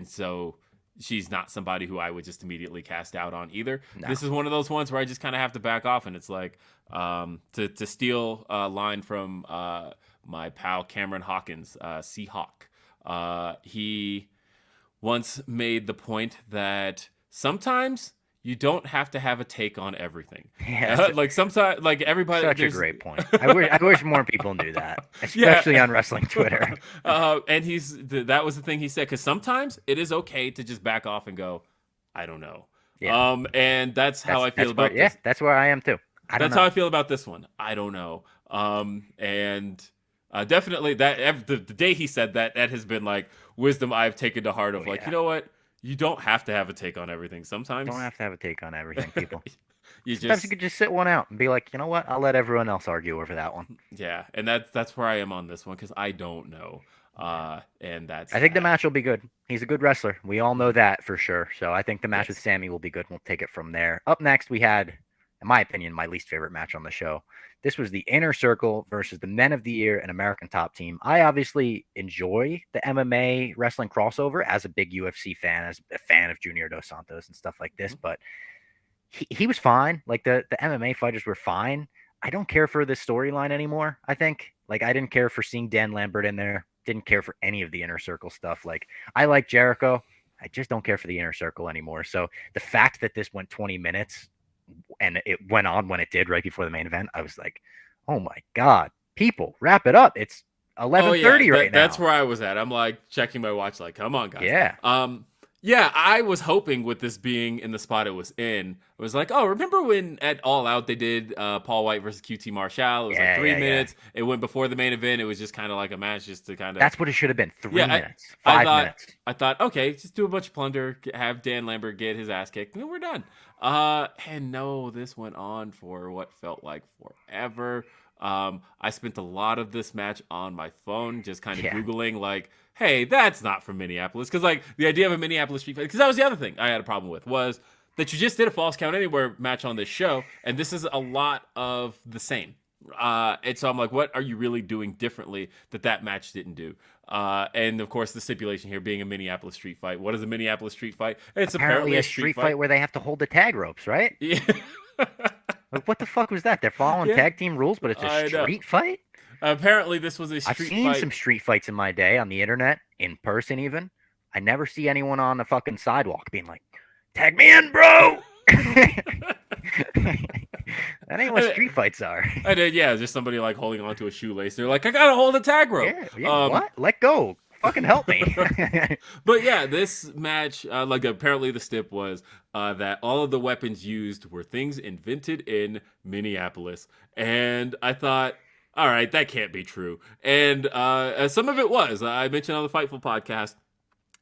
so she's not somebody who I would just immediately cast out on either. No. This is one of those ones where I just kind of have to back off, and it's like, to steal a line from my pal Cameron Hawkins, Seahawk. He once made the point that sometimes you don't have to have a take on everything. Yeah, like sometimes, like everybody. Such a great point. I wish more people knew that, especially on wrestling Twitter. And that was the thing he said, because sometimes it is okay to just back off and go, I don't know. Yeah. And that's how I feel about this. Yeah, that's where I am too. That's how I feel about this one. I don't know. And definitely that the day he said that has been like wisdom I've taken to heart of you know what? You don't have to have a take on everything. Sometimes you don't have to have a take on everything, people. Sometimes you could just sit one out and be like, you know what? I'll let everyone else argue over that one. Yeah, and that's where I am on this one, because I don't know. And I think the match will be good. He's a good wrestler. We all know that for sure. So I think the match with Sammy will be good. We'll take it from there. Up next, we had, in my opinion, my least favorite match on the show. This was the Inner Circle versus the Men of the Year and American Top Team. I obviously enjoy the MMA wrestling crossover as a big UFC fan, as a fan of Junior Dos Santos and stuff like this, but he was fine. Like the MMA fighters were fine. I don't care for this storyline anymore, I think. Like, I didn't care for seeing Dan Lambert in there. Didn't care for any of the Inner Circle stuff. Like, I like Jericho. I just don't care for the Inner Circle anymore. So the fact that this went 20 minutes and it went on when it did right before the main event, I was like, oh my God, People, wrap it up. It's Oh yeah, 11:30 right that's now. where I was at. I'm like checking my watch, like, come on, guys. Yeah. Yeah, I was hoping with this being in the spot it was in, I was like, oh, remember when at All Out they did Paul White versus QT Marshall? It was like Yeah, 3 minutes. It went before the main event. It was just kind of like a match, just to kind of. That's what it should have been. Yeah, 3 minutes, I 5 minutes. thought, okay, just do a bunch of plunder, have Dan Lambert get his ass kicked, and then we're done. And no, this went on for what felt like forever. I spent a lot of this match on my phone, just kind of Googling, like, hey, that's not from Minneapolis. Because, like, the idea of a Minneapolis street fight, because that was the other thing I had a problem with, was that you just did a Falls Count Anywhere match on this show, and this is a lot of the same. And so I'm like, what are you really doing differently that match didn't do? And of course, the stipulation here being a Minneapolis street fight. What is a Minneapolis street fight? It's apparently a street fight where they have to hold the tag ropes, right? Yeah. Like, what the fuck was that? They're following tag team rules, but it's a street fight? Apparently, this was a street fight. I've seen some street fights in my day on the internet, in person even. I never see anyone on the fucking sidewalk being like, tag me in, bro! That ain't what street fights are. I did, yeah, just somebody like holding onto a shoelace. They're like, I gotta hold a tag rope. Yeah, what? Let go. Fucking help me. But yeah, this match, like apparently the stip was that all of the weapons used were things invented in Minneapolis. And I thought, all right, that can't be true. And some of it was. I mentioned on the Fightful podcast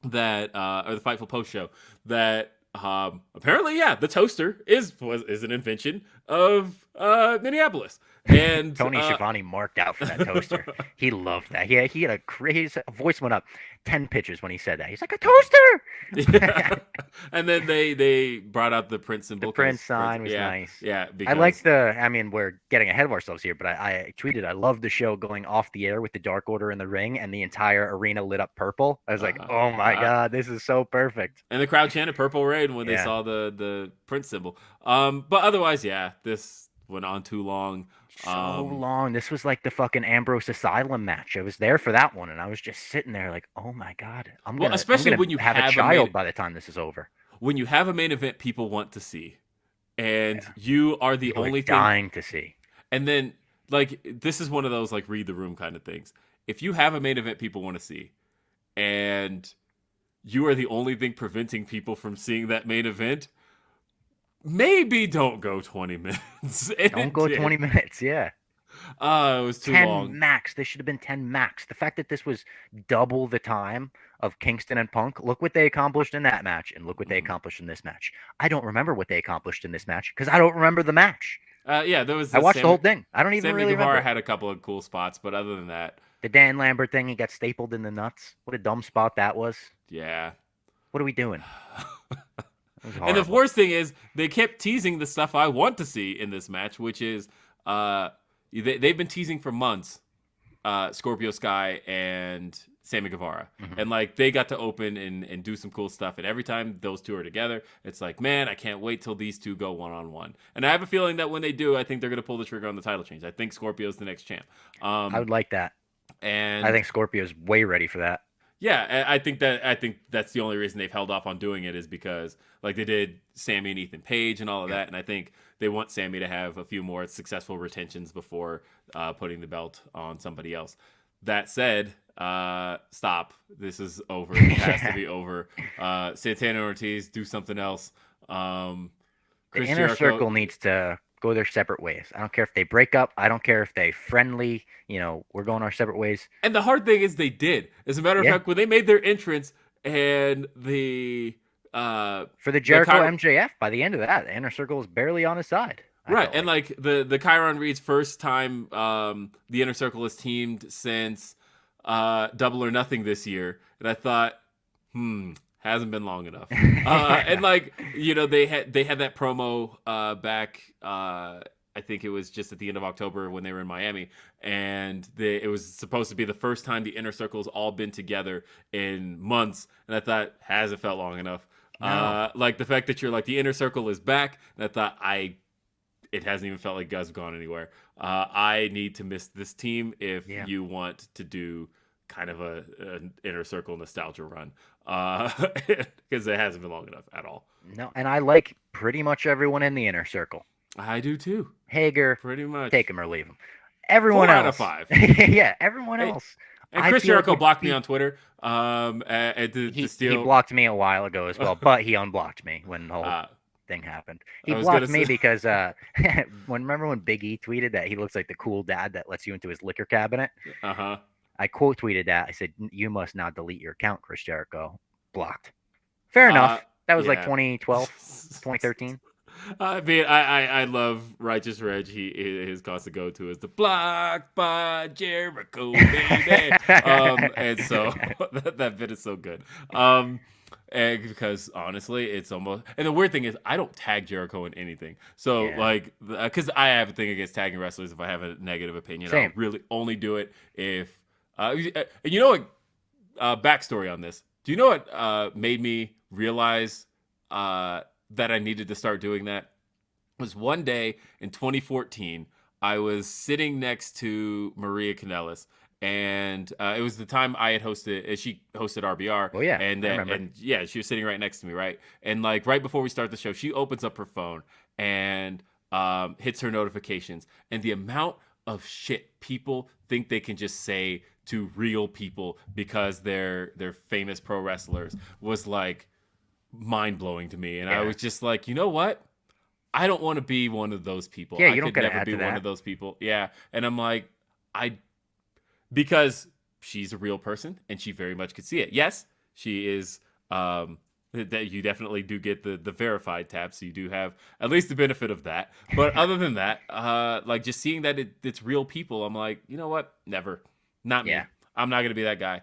that, or the Fightful post show, that apparently, yeah, the toaster is an invention of Minneapolis. And Tony Schiavone marked out for that toaster. He loved that. He had a crazy voice went up 10 pitches when he said that. He's like, a toaster. Yeah. And then they brought out the Prince symbol. The Prince sign was nice. Yeah, I liked we're getting ahead of ourselves here, but I tweeted I loved the show going off the air with the Dark Order in the ring and the entire arena lit up purple. I was like, oh my god, this is so perfect. And the crowd chanted Purple Rain when they saw the Prince symbol. But otherwise, yeah, this went on too long. So long. This was like the fucking Ambrose Asylum match. I was there for that one, and I was just sitting there like, oh my god, I'm gonna when you have a child by the time this is over. When you have a main event people want to see, and you are the only thing dying to see. And then, like, this is one of those like read the room kind of things. If you have a main event people want to see, and you are the only thing preventing people from seeing that main event, maybe don't go 20 minutes. Don't go 20 minutes, yeah. It was too 10 long. Max. This should have been 10 max. The fact that this was double the time of Kingston and Punk, look what they accomplished in that match, and look what they accomplished in this match. I don't remember what they accomplished in this match because I don't remember the match. Yeah, there was. I watched the whole thing. I don't even really remember. Sammy Guevara had a couple of cool spots, but other than that, the Dan Lambert thing, he got stapled in the nuts. What a dumb spot that was. Yeah. What are we doing? And the worst thing is they kept teasing the stuff I want to see in this match, which is they've been teasing for months Scorpio Sky and Sammy Guevara. And like they got to open and do some cool stuff. And every time those two are together, it's like, man, I can't wait till these two go one-on-one. And I have a feeling that when they do, I think they're going to pull the trigger on the title change. I think Scorpio's the next champ. I would like that. And I think Scorpio's way ready for that. Yeah, I think that's the only reason they've held off on doing it is because like they did Sammy and Ethan Page and all of that, and I think they want Sammy to have a few more successful retentions before putting the belt on somebody else. That said, stop. This is over. It has to be over. Santana and Ortiz, do something else. The Inner Circle needs to go their separate ways. I don't care if they break up. I don't care if they friendly. We're going our separate ways. And the hard thing is they did. As a matter of fact, when they made their entrance and the for the Jericho MJF, by the end of that, the Inner Circle was barely on his side. Right, and like the Chiron Reed's first time the Inner Circle has teamed since Double or Nothing this year, and I thought, hasn't been long enough. And like they had that promo back. I think it was just at the end of October when they were in Miami, and it was supposed to be the first time the Inner Circle's all been together in months, and I thought, hasn't felt long enough. No. Like the fact that you're like the Inner Circle is back, and I thought it hasn't even felt like guys have gone anywhere. I need to miss this team if you want to do kind of an Inner Circle nostalgia run, because it hasn't been long enough at all. No, and I like pretty much everyone in the Inner Circle. I do too. Hager, pretty much. Take him or leave him. everyone 4 out of 5. Yeah, everyone Hey, else. and I Chris feel like Jericho would blocked me be on Twitter. To he steal. blocked me a while ago as well, but he unblocked me when the whole Uh, thing happened. He I was gonna blocked me say. because remember when Big E tweeted that he looks like the cool dad that lets you into his liquor cabinet? Uh-huh. I quote tweeted that. I said, "You must not delete your account, Chris Jericho." Blocked. Fair Uh, enough. That was like yeah. 2012, 2013. I mean, I love Righteous Reg. His constant go to is the block by Jericho, baby. And so that bit is so good. And because honestly, it's almost, and the weird thing is I don't tag Jericho in anything. So Yeah. like, because I have a thing against tagging wrestlers. If I have a negative opinion, I'll Same. really only do it if. And you know what? Backstory on this. Do you know what made me realize that I needed to start doing that? Was one day in 2014, I was sitting next to Maria Kanellis, and it was the time I had hosted. She hosted RBR. Oh yeah, and I remember. and yeah, she was sitting right next to me, right? And like right before we start the show, she opens up her phone and hits her notifications, and the amount of shit people think they can just say to real people because they're famous pro wrestlers was like mind blowing to me, and I was just like, you know what? I don't want to be one of those people. Yeah, I you don't could gotta never add be to one that. of those people. Yeah, and I'm like, because she's a real person and she very much could see it. Yes, she is. That you definitely do get the verified tab, so you do have at least the benefit of that. But other than that, like just seeing that it's real people, I'm like, you know what? Never, not me. Yeah. I'm not gonna be that guy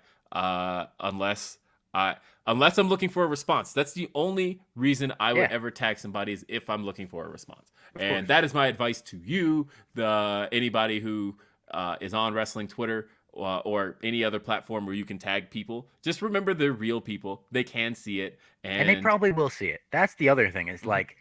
unless I'm looking for a response. That's the only reason I would ever tag somebody is if I'm looking for a response. And that is my advice to you, anybody who is on wrestling Twitter or any other platform where you can tag people. Just remember they're real people. They can see it. And they probably will see it. That's the other thing is like,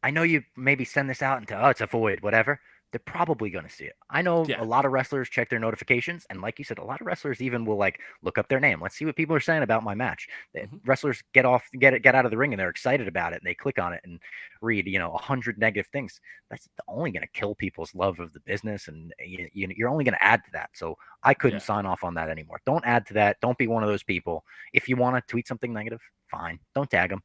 I know you maybe send this out into, oh, it's a void, whatever. They're probably going to see it. I know Yeah. a lot of wrestlers check their notifications. And like you said, a lot of wrestlers even will like look up their name. Let's see what people are saying about my match. Wrestlers get out of the ring and they're excited about it. And they click on it and read, 100 negative things. That's only going to kill people's love of the business. And you're only going to add to that. So I couldn't sign off on that anymore. Don't add to that. Don't be one of those people. If you want to tweet something negative, fine. Don't tag them.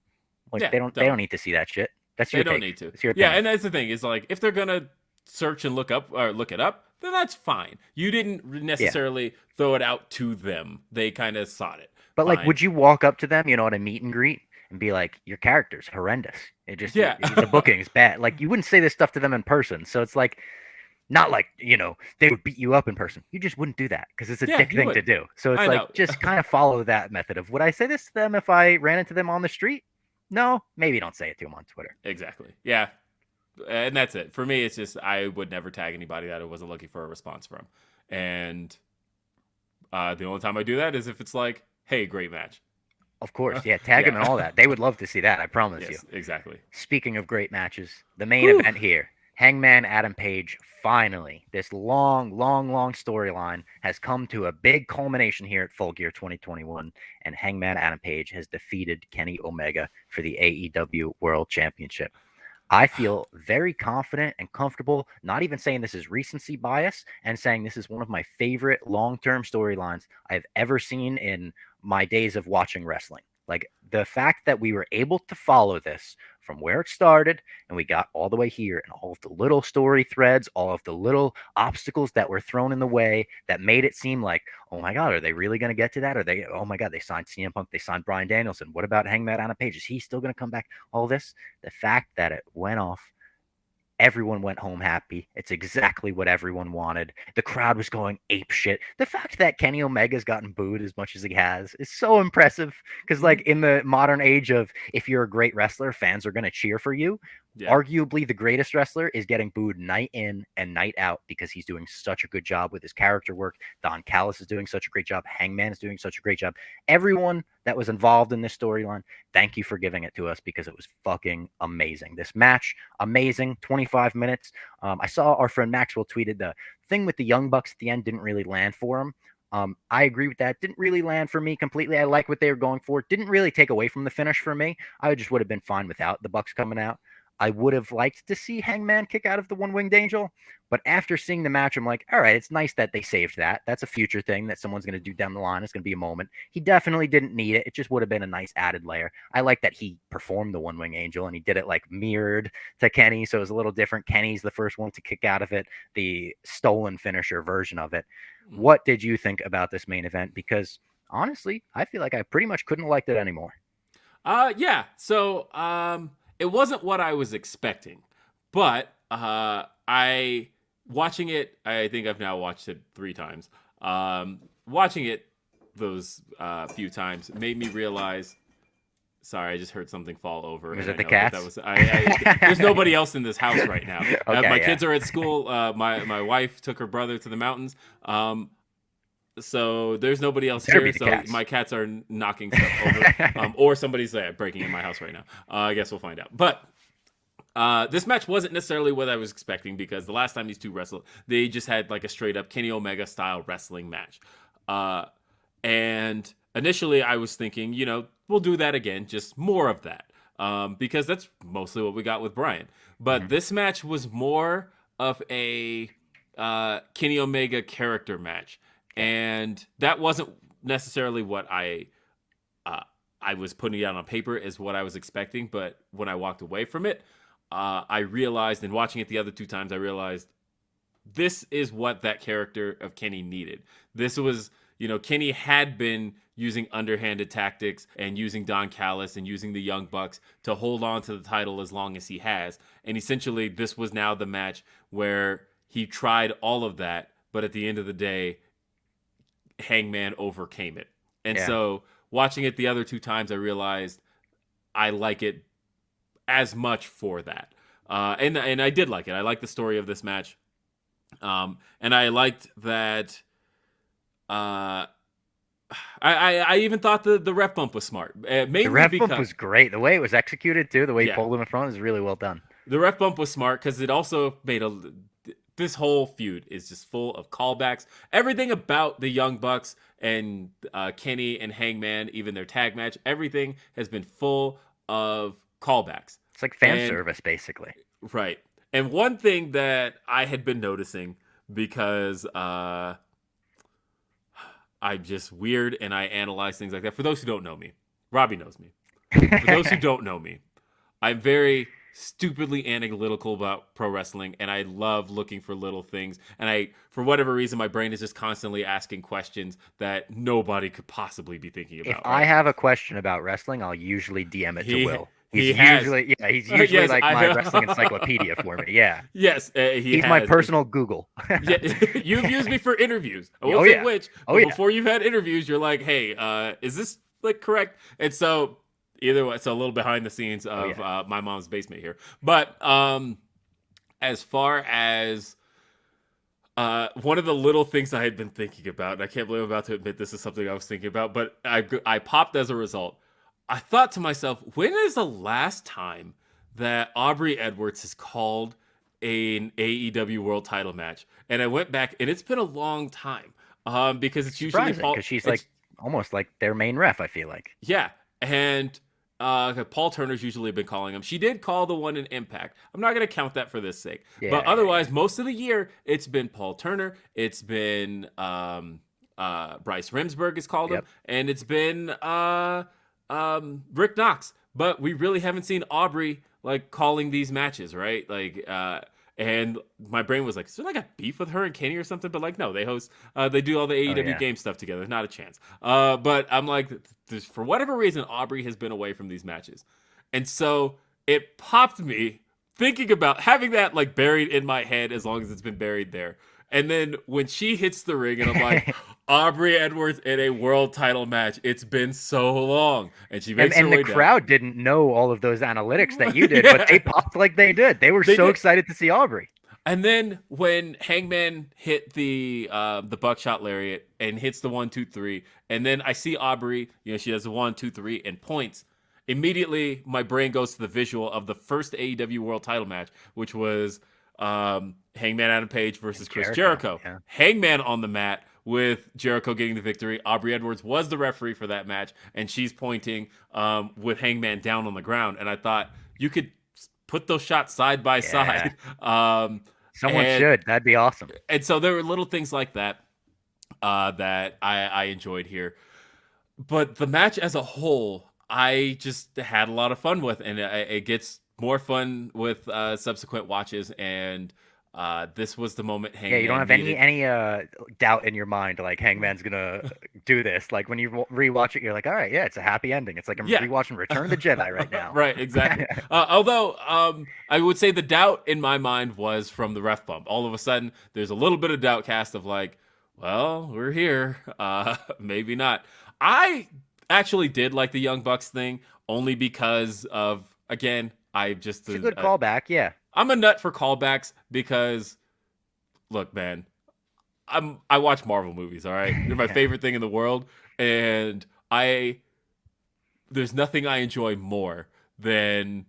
Like they don't need to see that shit. That's your They don't take. need to. It's your yeah, opinion. and that's the thing is like if they're gonna search and look it up, then that's fine. You didn't necessarily throw it out to them. They kind of sought it. But fine. like, would you walk up to them, at a meet and greet and be like, "Your character's horrendous. The booking's bad." Like, you wouldn't say this stuff to them in person. So it's like, not like they would beat you up in person. You just wouldn't do that because it's a dick thing to do. So it's like just kind of follow that method of would I say this to them if I ran into them on the street? No, maybe don't say it to them on Twitter. Exactly. Yeah. And that's it. For me, it's just I would never tag anybody that I wasn't looking for a response from. And the only time I do that is if it's like, hey, great match. Of course, tag them and all that. They would love to see that, I promise you. Exactly. Speaking of great matches, the main event here, Hangman Adam Page, finally, this long storyline has come to a big culmination here at Full Gear 2021, and Hangman Adam Page has defeated Kenny Omega for the AEW World Championship. I feel very confident and comfortable, not even saying this is recency bias, and saying this is one of my favorite long-term storylines I've ever seen in my days of watching wrestling. Like the fact that we were able to follow this from where it started and we got all the way here and all of the little story threads, all of the little obstacles that were thrown in the way that made it seem like, oh my God, are they really going to get to that? Oh my God, they signed CM Punk, they signed Bryan Danielson. What about Hangman Adam Page? Is he still going to come back? All this, the fact that it went off, everyone went home happy. It's exactly what everyone wanted. The crowd was going ape shit. The fact that Kenny Omega's gotten booed as much as he has is so impressive because, like, in the modern age of if you're a great wrestler, fans are going to cheer for you. Arguably, the greatest wrestler is getting booed night in and night out because he's doing such a good job with his character work. Don Callis is doing such a great job. Hangman is doing such a great job. Everyone that was involved in this storyline, thank you for giving it to us because it was fucking amazing. This match, amazing, 25 minutes. I saw our friend Maxwell tweeted the thing with the Young Bucks at the end didn't really land for him. I agree with that. Didn't really land for me completely. I like what they were going for. Didn't really take away from the finish for me. I just would have been fine without the Bucks coming out. I would have liked to see Hangman kick out of the One-Winged Angel, but after seeing the match, I'm like, all right, it's nice that they saved that. That's a future thing that someone's going to do down the line. It's going to be a moment. He definitely didn't need it. It just would have been a nice added layer. I like that he performed the One-Winged Angel, and he did it like mirrored to Kenny, so it was a little different. Kenny's the first one to kick out of it, the stolen finisher version of it. What did you think about this main event? Because honestly, I feel like I pretty much couldn't have liked it anymore. Yeah. So, it wasn't what I was expecting, but I watching it. I think I've now watched it 3 times. Watching it those few times made me realize. Sorry, I just heard something fall over. Was it the cats? That was, there's nobody else in this house right now. Okay, my kids are at school. My wife took her brother to the mountains. So there's nobody else here. So cats. My cats are knocking stuff over, or somebody's breaking in my house right now. I guess we'll find out. But this match wasn't necessarily what I was expecting, because the last time these two wrestled, they just had like a straight up Kenny Omega style wrestling match. And initially I was thinking, we'll do that again, just more of that, because that's mostly what we got with Bryan. But this match was more of a Kenny Omega character match. And that wasn't necessarily what I was putting down on paper as what I was expecting. But when I walked away from it, I realized, and watching it the other 2 times, I realized this is what that character of Kenny needed. This was, Kenny had been using underhanded tactics and using Don Callis and using the Young Bucks to hold on to the title as long as he has. And essentially, this was now the match where he tried all of that, but at the end of the day, Hangman overcame it. And so watching it the other 2 times, I realized I like it as much for that. And I did like it. I liked the story of this match. And I liked that I even thought the ref bump was smart. The ref bump was great. The way it was executed, too, the way he pulled him in front was really well done. The ref bump was smart because it also made this whole feud is just full of callbacks. Everything about the Young Bucks and Kenny and Hangman, even their tag match, everything has been full of callbacks. It's like fan service, basically. Right. And one thing that I had been noticing, because I'm just weird and I analyze things like that. For those who don't know me, Robbie knows me. For those who don't know me, I'm very stupidly analytical about pro wrestling, and I love looking for little things. And for whatever reason, my brain is just constantly asking questions that nobody could possibly be thinking about. If I have a question about wrestling, I'll usually DM it to Will. He's usually yes, like my wrestling encyclopedia for me. Yeah. Yes, he's my personal Google. Yeah, you've used me for interviews. I won't say which. But before you've had interviews, you're like, hey, is this like correct? And so either way, it's a little behind the scenes of my mom's basement here. But as far as one of the little things I had been thinking about, and I can't believe I'm about to admit this is something I was thinking about, but I popped as a result. I thought to myself, when is the last time that Aubrey Edwards has called an AEW World Title match? And I went back, and it's been a long time, because it's usually because she's like almost like their main ref. I feel like and Paul Turner's usually been calling him. She did call the one in Impact. I'm not going to count that for this sake, but otherwise, most of the year it's been Paul Turner. It's been Bryce Remsburg has called him, and it's been Rick Knox, but we really haven't seen Aubrey like calling these matches, right? Like, and my brain was like, is there like a beef with her and Kenny or something? But like, no, they host, they do all the AEW game stuff together. Not a chance. But I'm like, for whatever reason, Aubrey has been away from these matches, and so it popped me thinking about having that like buried in my head as long as it's been buried there. And then when she hits the ring, and I'm like, Aubrey Edwards in a world title match. It's been so long. And she makes her way down. And the crowd didn't know all of those analytics that you did, but they popped like they did. They were so excited to see Aubrey. And then when Hangman hit the buckshot lariat and hits the 1, 2, 3, and then I see Aubrey, she does the 1, 2, 3 and points. Immediately, my brain goes to the visual of the first AEW World Title match, which was Hangman Adam Page versus Chris Jericho. Yeah. Hangman on the mat with Jericho getting the victory. Aubrey Edwards was the referee for that match, and she's pointing with Hangman down on the ground. And I thought you could put those shots side by Yeah. side. Someone And should. That'd be awesome. so there were little things like that that I enjoyed here. But the match as a whole, I just had a lot of fun with, and it gets more fun with subsequent watches. And this was the moment Yeah, you don't Hangman have needed. any doubt in your mind like Hangman's gonna do this. Like when you rewatch it, you're like, all right, yeah, it's a happy ending. It's like I'm Yeah. rewatching Return of the Jedi right now. Right, exactly. Although I would say the doubt in my mind was from the ref bump. All of a sudden, there's a little bit of doubt cast of like, well, we're here. Maybe not. I actually did like the Young Bucks thing only because of, again, I just It's a good callback, yeah. I'm a nut for callbacks because, look, man, I watch Marvel movies. All right, they're my favorite thing in the world, and there's nothing I enjoy more than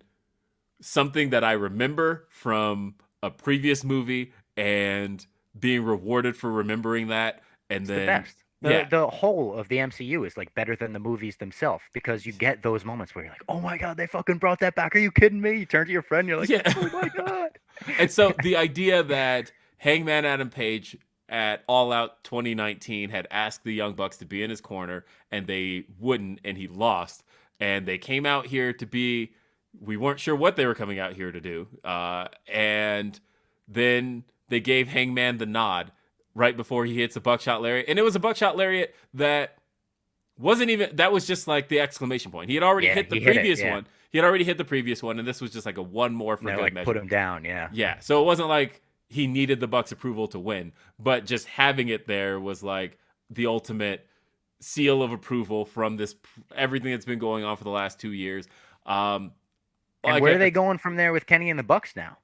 something that I remember from a previous movie and being rewarded for remembering that. And It's then the best. yeah, The whole of the MCU is like better than the movies themselves because you get those moments where you're like, oh my god, they fucking brought that back. Are you kidding me? You turn to your friend, you're like, yeah. oh my god. And so the idea that Hangman Adam Page at All Out 2019 had asked the Young Bucks to be in his corner and they wouldn't, and he lost. And they came out here to be, we weren't sure what they were coming out here to do. And then they gave Hangman the nod right before he hits a buckshot lariat. And it was a buckshot lariat that wasn't even, that was just like the exclamation point. He had already hit the previous one. He had already hit the previous one, and this was just like a one more for good like measure. Put him down, yeah. Yeah, so it wasn't like he needed the Bucks' approval to win, but just having it there was like the ultimate seal of approval from this everything that's been going on for the last 2 years. And where are they going from there with Kenny and the Bucks now?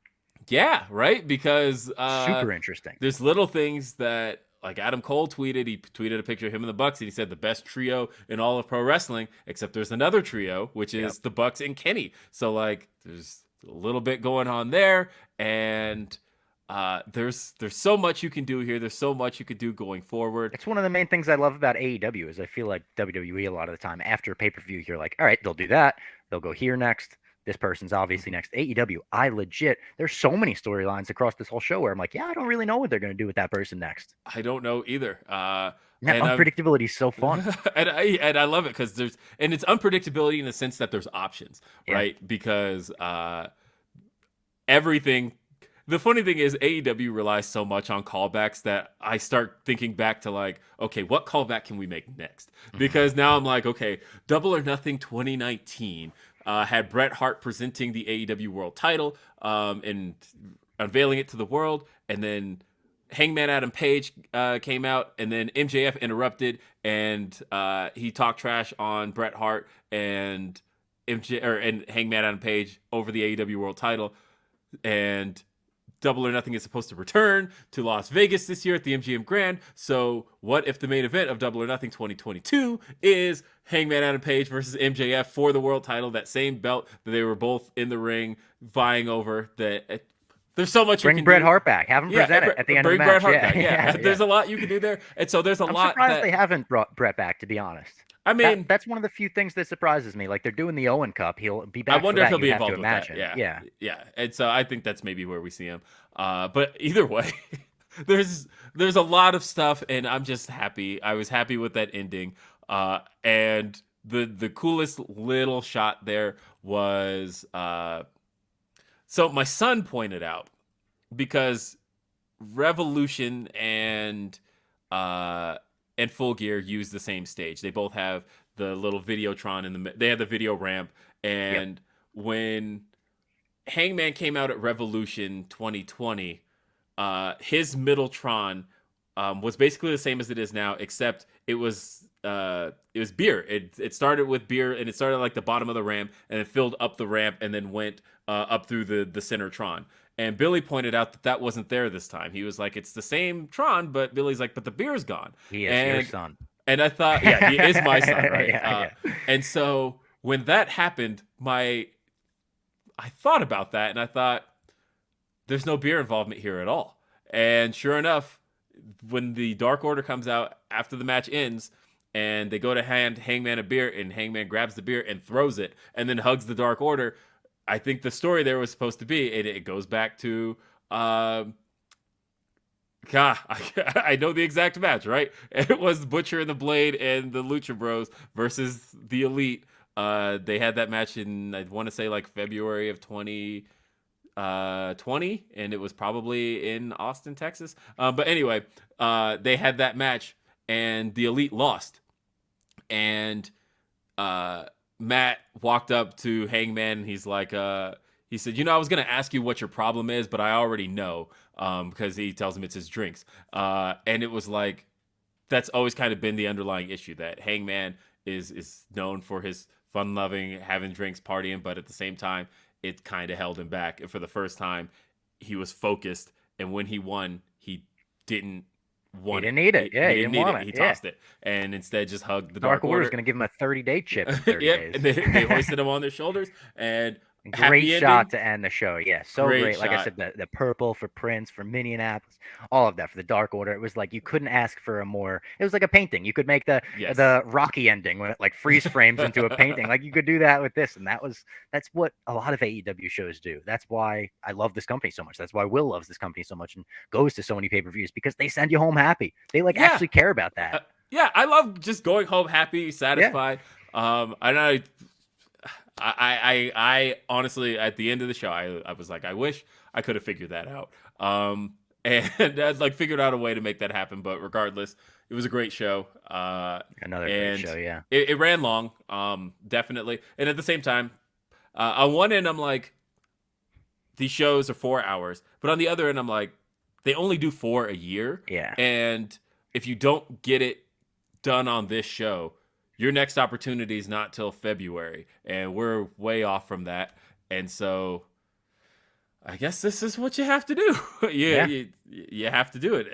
Yeah, right. Because super interesting. There's little things that, like Adam Cole tweeted. He tweeted a picture of him and the Bucks, and he said the best trio in all of pro wrestling. Except there's another trio, which is the Bucks and Kenny. So like, there's a little bit going on there, and there's so much you can do here. There's so much you could do going forward. It's one of the main things I love about AEW is I feel like WWE a lot of the time after pay-per-view, you're like, all right, they'll do that. They'll go here next. This person's obviously next. AEW, there's so many storylines across this whole show where I'm like, yeah, I don't really know what they're going to do with that person next. I don't know either. And unpredictability is so fun. and I love it because it's unpredictability in the sense that there's options, right? Because everything. The funny thing is AEW relies so much on callbacks that I start thinking back to like, okay, what callback can we make next? Because now I'm like, okay, Double or Nothing 2019 had Bret Hart presenting the AEW World title and unveiling it to the world, and then Hangman Adam Page came out, and then MJF interrupted, and he talked trash on Bret Hart and and Hangman Adam Page over the AEW World title, and Double or Nothing is supposed to return to Las Vegas this year at the MGM Grand. So what if the main event of Double or Nothing 2022 is Hangman Adam Page versus MJF for the world title, that same belt that they were both in the ring vying over? There's so much bring you can Bret do. Hart back. Have him present it at the end of the match. Bring Bret Hart back. Yeah. There's a lot you can do there. And so there's a lot. I'm surprised they haven't brought Bret back, to be honest. I mean, that's one of the few things that surprises me. Like they're doing the Owen Cup. He'll be back. I wonder if he'll be involved with that. Yeah. And so I think that's maybe where we see him. But either way, there's a lot of stuff, and I'm just happy. I was happy with that ending. And the coolest little shot there was so my son pointed out, because Revolution and Full Gear use the same stage. They both have the little Videotron they have the video ramp. And when Hangman came out at Revolution 2020, his Middletron was basically the same as it is now, except it was beer. It started with beer, and it started like the bottom of the ramp, and it filled up the ramp, and then went up through the center Tron. And Billy pointed out that wasn't there this time. He was like, it's the same Tron, but Billy's like, but the beer's gone. He is your son. And I thought, yeah, he is my son, right? And so when that happened, I thought about that, and I thought, there's no beer involvement here at all. And sure enough, when the Dark Order comes out after the match ends, and they go to hand Hangman a beer, and Hangman grabs the beer and throws it, and then hugs the Dark Order, I think the story there was supposed to be, and it goes back to, God, I know the exact match, right? It was Butcher and the Blade and the Lucha Bros versus the Elite. They had that match in, I want to say, like February of 2020, and it was probably in Austin, Texas. But anyway, they had that match, and the Elite lost. And Matt walked up to Hangman, and he's like, he said, I was going to ask you what your problem is, but I already know, because he tells him it's his drinks. And it was like, that's always kind of been the underlying issue, that Hangman is known for his fun-loving, having drinks, partying, but at the same time, it kind of held him back. And for the first time, he was focused, and when he won, he didn't want He didn't need it. Yeah, he didn't didn't need want it. He it. Yeah. tossed it, and instead just hugged the Dark Dark Order's Order. going to give him a 30-day chip in 30 Yep, days. and they hoisted him on their shoulders, and Great happy shot ending. to end the show. Yeah, so Great great. Like I shot. said, the purple for Prince, for Minneapolis, all of that for the Dark Order. It was like you couldn't ask for a more. It was like a painting. You could make Yes. the Rocky ending when it like freeze frames into a painting. Like you could do that with this, and that's what a lot of AEW shows do. That's why I love this company so much. That's why Will loves this company so much and goes to so many pay-per-views, because they send you home happy. They actually care about that. Yeah, I love just going home happy, satisfied. Yeah. I honestly, at the end of the show, I was like, I wish I could have figured that out. And I like figured out a way to make that happen. But regardless, it was a great show. Another great show, yeah. It ran long, definitely. And at the same time, on one end, I'm like, these shows are 4 hours. But on the other end, I'm like, they only do 4 a year. Yeah. And if you don't get it done on this show, your next opportunity is not till February, and we're way off from that. And so I guess this is what you have to do. You have to do it.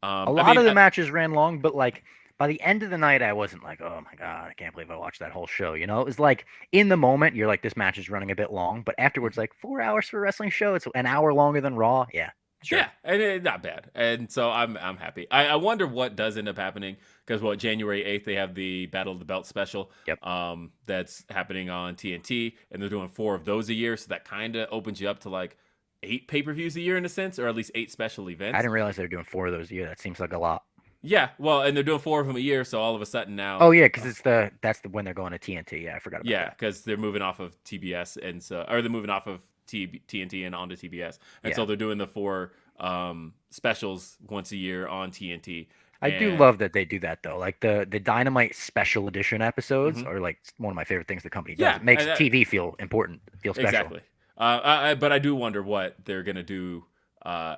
A lot of the matches ran long, but like by the end of the night, I wasn't like, oh my God, I can't believe I watched that whole show. It was like in the moment, you're like, this match is running a bit long, but afterwards, like 4 hours for a wrestling show, it's an hour longer than Raw. Yeah. Sure. Yeah, and it's not bad. And so I'm happy. I wonder what does end up happening, because January 8th they have the Battle of the Belt special. Yep. That's happening on TNT, and they're doing 4 of those a year, so that kind of opens you up to like 8 pay-per-views a year in a sense, or at least 8 special events. I didn't realize they were doing 4 of those a year. That seems like a lot. Yeah, well, and they're doing 4 of them a year, so all of a sudden now. Oh yeah, because that's when they're going to TNT. Yeah, I forgot about that. Yeah, because they're moving off of TBS, and so they're moving off of TNT and onto TBS, and so they're doing the 4 specials once a year on TNT. I do love that they do that though. Like the Dynamite special edition episodes are like one of my favorite things the company does. It makes TV feel important, feel special. Exactly. But I do wonder what they're gonna do,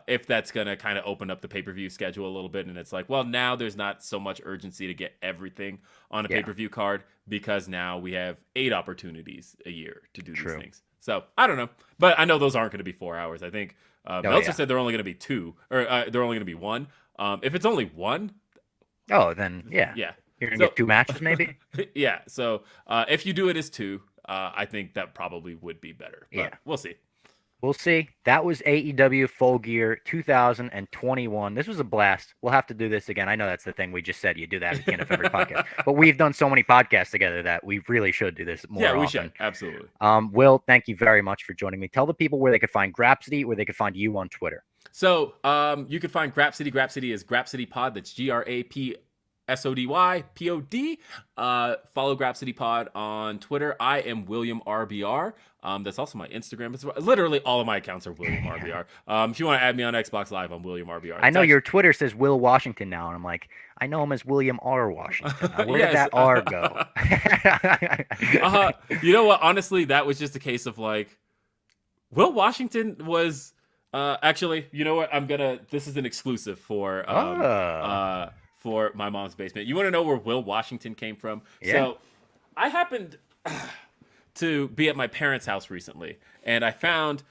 if that's gonna kind of open up the pay-per-view schedule a little bit, and it's like, well, now there's not so much urgency to get everything on a pay-per-view card, because now we have 8 opportunities a year to do these things. So I don't know, but I know those aren't going to be 4 hours. I think Meltzer said they're only going to be 2, or they're only going to be 1. If it's only 1, then yeah, you're gonna get 2 matches maybe. Yeah. So if you do it as 2, I think that probably would be better. But we'll see. We'll see. That was AEW Full Gear 2021. This was a blast. We'll have to do this again. I know that's the thing we just said. You do that at the end of every podcast. But we've done so many podcasts together that we really should do this more often. Yeah, we should. Absolutely. Will, thank you very much for joining me. Tell the people where they could find Grapsody, where they could find you on Twitter. So you can find Grapsody. Grapsody is Grapsody Pod. That's GRAPSODY POD. Follow Grapsody Pod on Twitter. I am William RBR. That's also my Instagram. It's literally all of my accounts are William RBR. If you want to add me on Xbox Live, I'm William RBR. I know your Twitter says Will Washington now, and I'm like, I know him as William R. Washington. Where did that R go? You know what? Honestly, that was just a case of like, Will Washington was actually. You know what? This is an exclusive for my mom's basement. You want to know where Will Washington came from? Yeah. So I happened to be at my parents' house recently, and I found,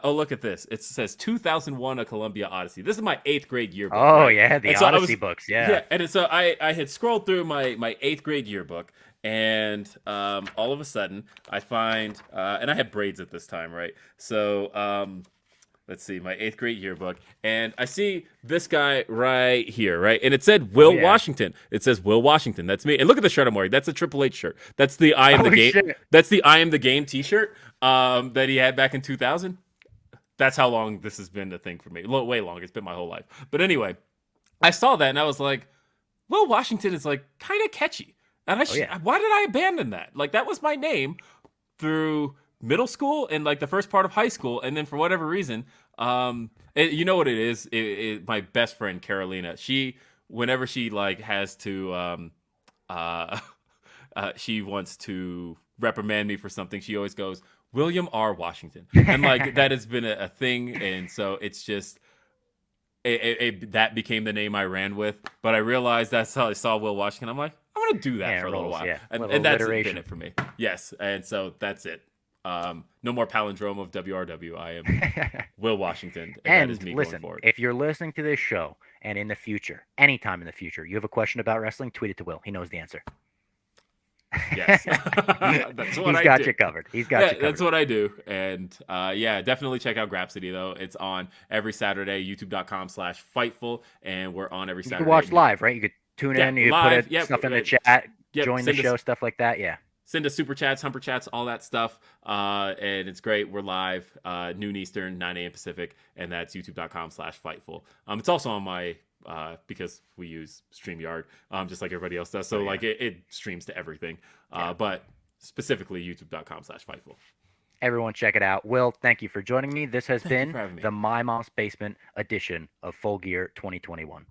look at this. It says 2001, A Columbia Odyssey. This is my 8th grade yearbook. Oh, right? yeah, the Odyssey books, yeah. And so I had scrolled through my 8th grade yearbook, and all of a sudden I find, and I had braids at this time, right? So let's see, my 8th grade yearbook, and I see this guy right here, right? And it said Will Washington. It says Will Washington. That's me. And look at the shirt I'm wearing. That's a Triple H shirt. That's the I am the game. Shit. That's the I am the game T-shirt that he had back in 2000. That's how long this has been a thing for me. Way long. It's been my whole life. But anyway, I saw that and I was like, Will Washington is like kind of catchy. And why did I abandon that? Like, that was my name through middle school and like the first part of high school, and then for whatever reason, you know what it is? My best friend Carolina, whenever she like has to she wants to reprimand me for something, she always goes William R. Washington, and like that has been a thing, and so it's just that became the name I ran with. But I realized that's how I saw Will Washington. I'm like, I'm gonna do that for a little while, and that's been it for me. Yes, and so that's it. No more palindrome of WRW. I am Will Washington, and that is me going forward. If you're listening to this show and in the future, anytime in the future, you have a question about wrestling, tweet it to Will. He knows the answer. Yes, that's what He's got you covered. He's got you covered. That's what I do. And definitely check out GRAPSODY though. It's on every Saturday, youtube.com/Fightful, and we're on every Saturday. You can watch live, right? You could tune in, you live, put stuff in the chat, join the show, stuff like that. Yeah. Send us super chats, humper chats, all that stuff. And it's great. We're live, noon Eastern, 9 a.m. Pacific, and that's youtube.com/Fightful. It's also on my, because we use StreamYard, just like everybody else does. So it streams to everything, but specifically youtube.com/Fightful. Everyone check it out. Will, thank you for joining me. This has been the My Mom's Basement edition of Full Gear 2021.